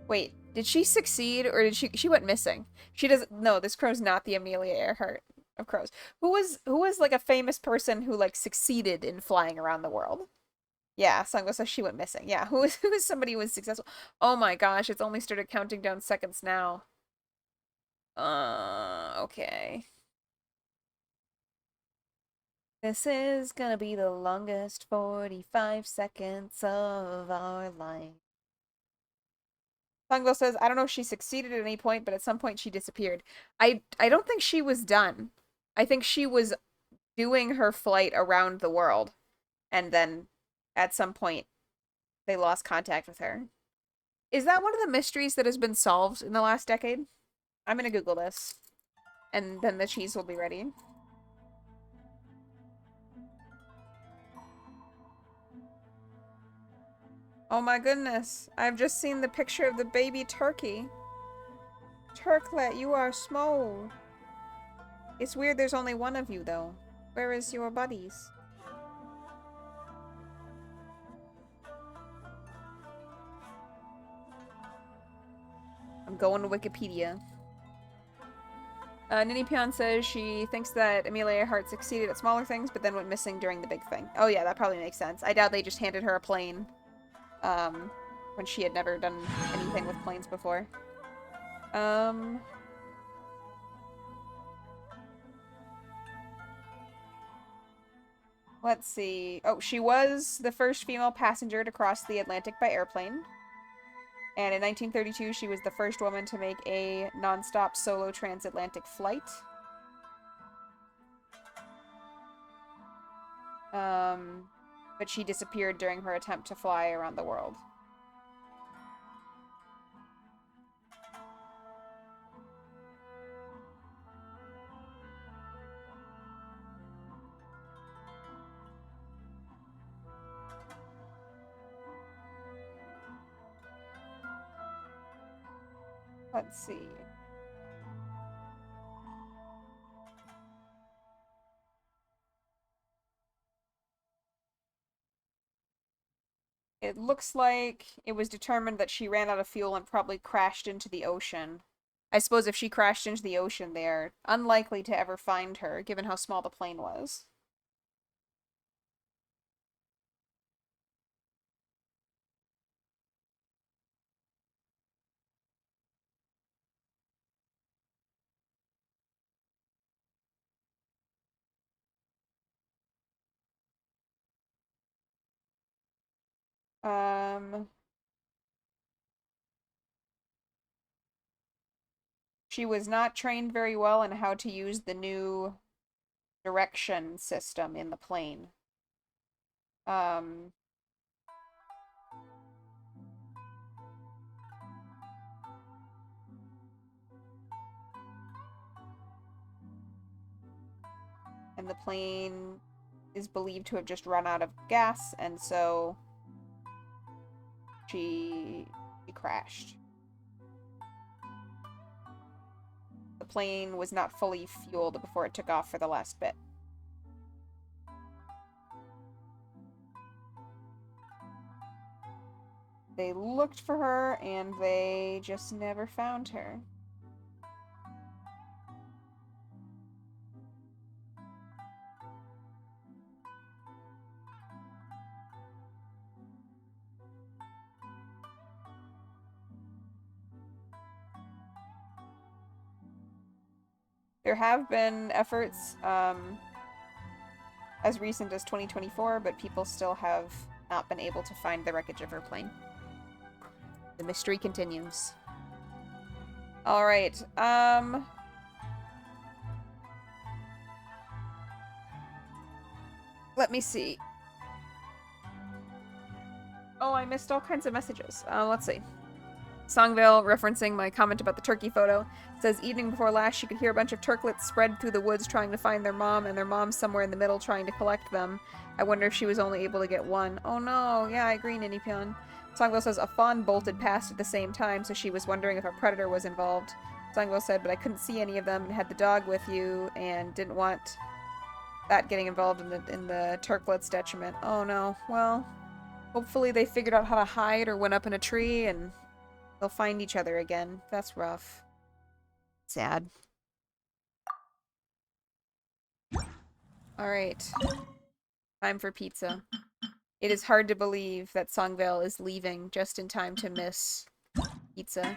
Wait, did she succeed, or did she went missing? She doesn't, no, this crow's not the Amelia Earhart of crows. Who was, like, a famous person who, like, succeeded in flying around the world? Yeah, Songwell says she went missing. Yeah, who is somebody who was successful? Oh my gosh, it's only started counting down seconds now. Okay. This is gonna be the longest 45 seconds of our life. Songville says, I don't know if she succeeded at any point, but at some point she disappeared. I don't think she was done. I think she was doing her flight around the world, and then at some point they lost contact with her. Is that one of the mysteries that has been solved in the last decade? I'm gonna Google this, and then the cheese will be ready. Oh my goodness, I've just seen the picture of the baby turkey. Turklet, you are small. It's weird there's only one of you, though. Where is your buddies? I'm going to Wikipedia. Nini Pion says she thinks that Amelia Earhart succeeded at smaller things, but then went missing during the big thing. Oh yeah, that probably makes sense. I doubt they just handed her a plane, when she had never done anything with planes before. Let's see. Oh, she was the first female passenger to cross the Atlantic by airplane. And in 1932, she was the first woman to make a non-stop solo transatlantic flight. But she disappeared during her attempt to fly around the world. Let's see. It looks like it was determined that she ran out of fuel and probably crashed into the ocean. I suppose if she crashed into the ocean, they're unlikely to ever find her, given how small the plane was. She was not trained very well in how to use the new direction system in the plane. And the plane is believed to have just run out of gas, and so she crashed. The plane was not fully fueled before it took off for the last bit. They looked for her, and they just never found her. There have been efforts, as recent as 2024, but people still have not been able to find the wreckage of her plane. The mystery continues. Alright, let me see. Oh, I missed all kinds of messages. Let's see. Songvale, referencing my comment about the turkey photo, says evening before last she could hear a bunch of turklets spread through the woods trying to find their mom, and their mom's somewhere in the middle trying to collect them. I wonder if she was only able to get one. Oh no, yeah, I agree, Ninipion. Songvale says a fawn bolted past at the same time, so she was wondering if a predator was involved. Songvale said, but I couldn't see any of them and had the dog with you and didn't want that getting involved in the turklets' detriment. Oh no, well, hopefully they figured out how to hide or went up in a tree and they'll find each other again. That's rough. Sad. Alright. Time for pizza. It is hard to believe that Songvale is leaving just in time to miss pizza.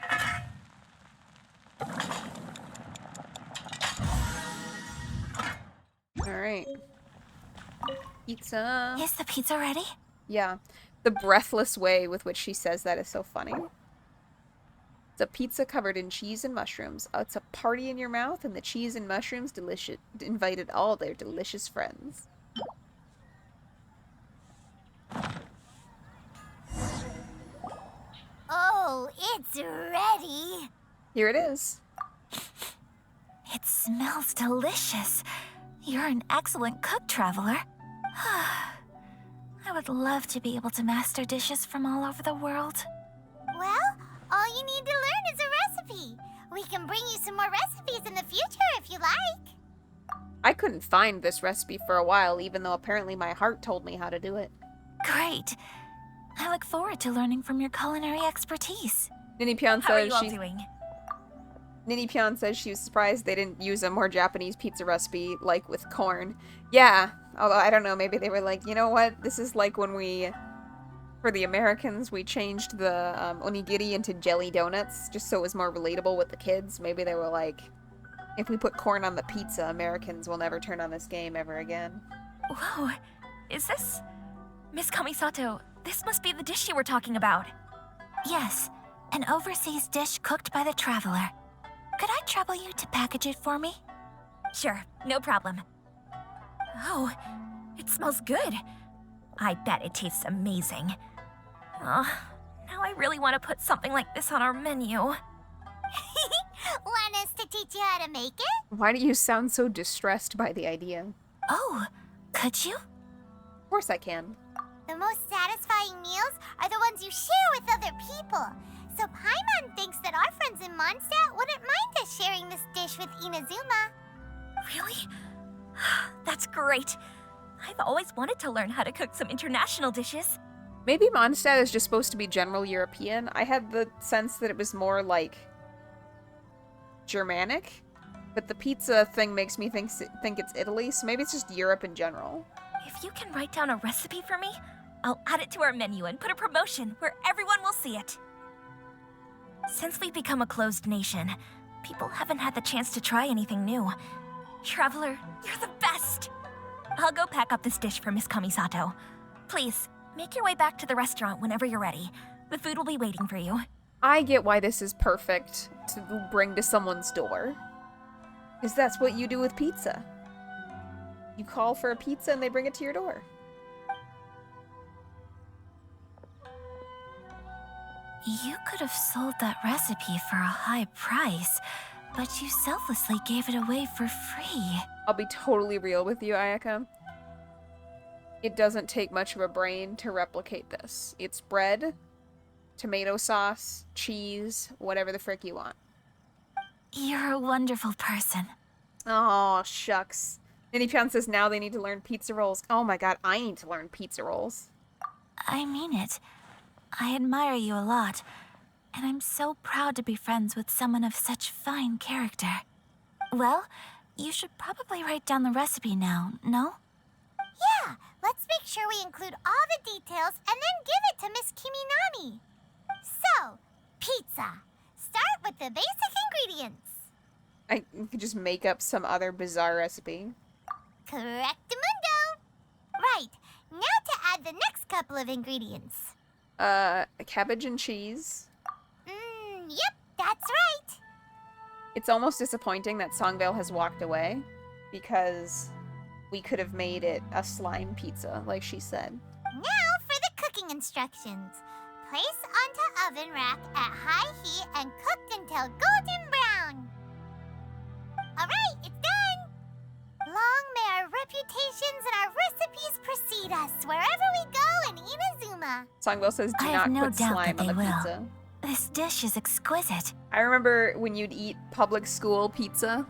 Alright. Pizza. Is the pizza ready? Yeah. The breathless way with which she says that is so funny. It's a pizza covered in cheese and mushrooms. It's a party in your mouth, and the cheese and mushrooms invited all their delicious friends. Oh, it's ready. Here it is. It smells delicious. You're an excellent cook, Traveler. I would love to be able to master dishes from all over the world. Well, all you need to learn is a recipe. We can bring you some more recipes in the future if you like. I couldn't find this recipe for a while, even though apparently my heart told me how to do it. Great. I look forward to learning from your culinary expertise. Ninipion How are says you all she... doing? Nini Pion says she was surprised they didn't use a more Japanese pizza recipe, like with corn. Yeah, although I don't know, maybe they were like, you know what? This is like when we, for the Americans, we changed the onigiri into jelly donuts, just so it was more relatable with the kids. Maybe they were like, if we put corn on the pizza, Americans will never turn on this game ever again. Whoa, is this... Miss Kamisato, this must be the dish you were talking about. Yes, an overseas dish cooked by the traveler. Could I trouble you to package it for me? Sure, no problem. Oh, it smells good. I bet it tastes amazing. Now I really want to put something like this on our menu. Want us to teach you how to make it? Why do you sound so distressed by the idea? Oh, could you? Of course I can. The most satisfying meals are the ones you share with other people. So Paimon thinks that our friends in Mondstadt wouldn't mind us sharing this dish with Inazuma. Really? That's great. I've always wanted to learn how to cook some international dishes. Maybe Mondstadt is just supposed to be general European. I had the sense that it was more like Germanic, but the pizza thing makes me think it's Italy, so maybe it's just Europe in general. If you can write down a recipe for me, I'll add it to our menu and put a promotion where everyone will see it. Since we've become a closed nation, people haven't had the chance to try anything new. Traveler, you're the best! I'll go pack up this dish for Miss Kamisato. Please, make your way back to the restaurant whenever you're ready. The food will be waiting for you. I get why this is perfect to bring to someone's door. Because that's what you do with pizza. You call for a pizza and they bring it to your door. You could have sold that recipe for a high price, but you selflessly gave it away for free. I'll be totally real with you, Ayaka. It doesn't take much of a brain to replicate this. It's bread, tomato sauce, cheese, whatever the frick you want. You're a wonderful person. Oh, shucks. Ninipian says now they need to learn pizza rolls. Oh my god, I need to learn pizza rolls. I mean it. I admire you a lot, and I'm so proud to be friends with someone of such fine character. Well, you should probably write down the recipe now, no? Yeah, let's make sure we include all the details and then give it to Miss Kiminami. So, pizza. Start with the basic ingredients. I could just make up some other bizarre recipe. Correctamundo. Right, now to add the next couple of ingredients. Cabbage and cheese. Yep, that's right. It's almost disappointing that Songvale has walked away, because we could have made it a slime pizza, like she said. Now for the cooking instructions. Place onto oven rack at high heat and cooked until golden brown. Alright, it's done! Long may our reputations and our recipes precede us wherever we go in Inazuma. Songvale says do I not have no put doubt slime that on the they will. pizza. This dish is exquisite. I remember when you'd eat public school pizza,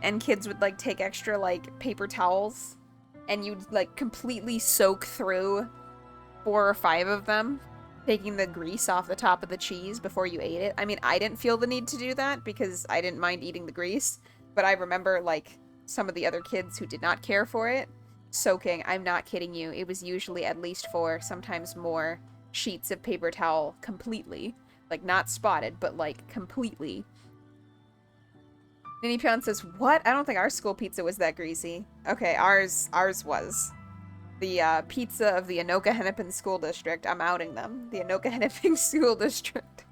and kids would, like, take extra, like, paper towels, and you'd, like, completely soak through 4 or 5 of them, taking the grease off the top of the cheese before you ate it. I mean, I didn't feel the need to do that, because I didn't mind eating the grease, but I remember, like, some of the other kids who did not care for it, soaking, I'm not kidding you, it was usually at least 4, sometimes more, sheets of paper towel completely. Like, not spotted, but, like, completely. Ninipion says, what? I don't think our school pizza was that greasy. Okay, ours was. The, pizza of the Anoka Hennepin School District. I'm outing them. The Anoka Hennepin School District.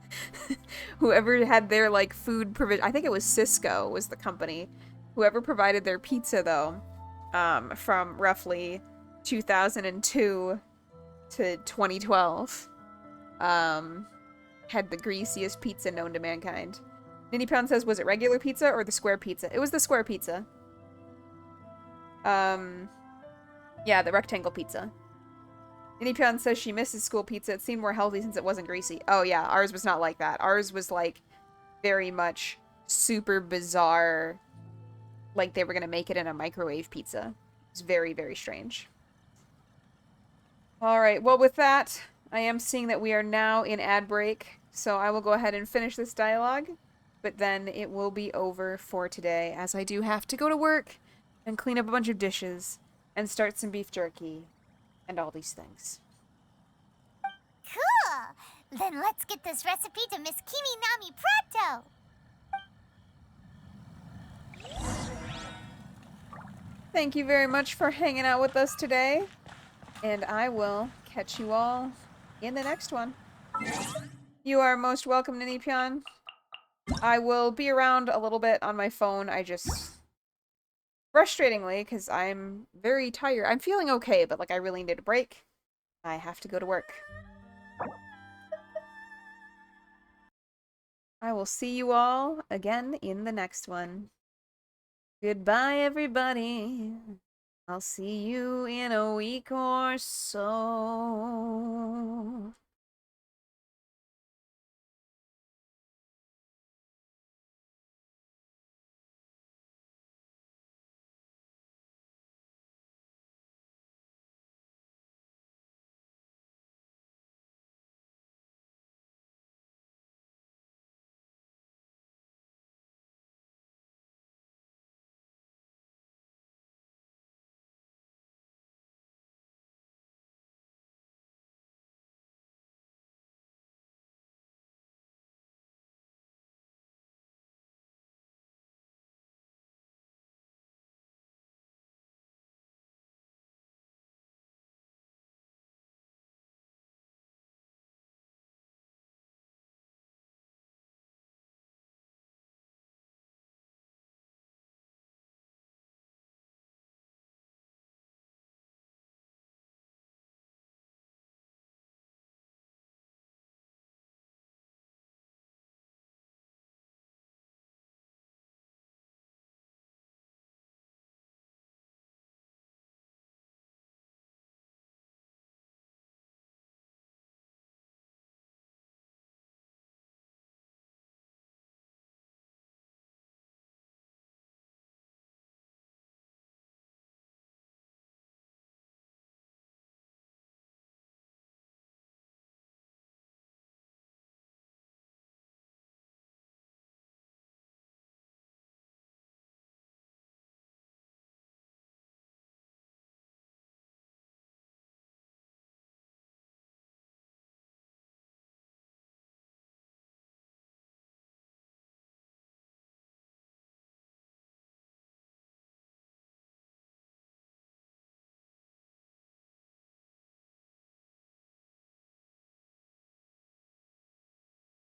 Whoever had their, like, food provision... I think it was Cisco was the company. Whoever provided their pizza, though, from roughly 2002 to 2012, had the greasiest pizza known to mankind. Ninipion says, was it regular pizza or the square pizza? It was the square pizza. Yeah, the rectangle pizza. Ninipion says she misses school pizza. It seemed more healthy since it wasn't greasy. Oh yeah, ours was not like that. Ours was, like, very much super bizarre. Like they were gonna make it in a microwave pizza. It was very, very strange. Alright, well with that, I am seeing that we are now in ad break. So I will go ahead and finish this dialogue, But then it will be over for today, as I do have to go to work and clean up a bunch of dishes and start some beef jerky and all these things. Cool! Then let's get this recipe to Miss Kimi Nami pronto! Thank you very much for hanging out with us today, and I will catch you all in the next one. You are most welcome, Ninipyan. I will be around a little bit on my phone. I just... frustratingly, because I'm very tired. I'm feeling okay, but like I really need a break. I have to go to work. I will see you all again in the next one. Goodbye, everybody. I'll see you in a week or so.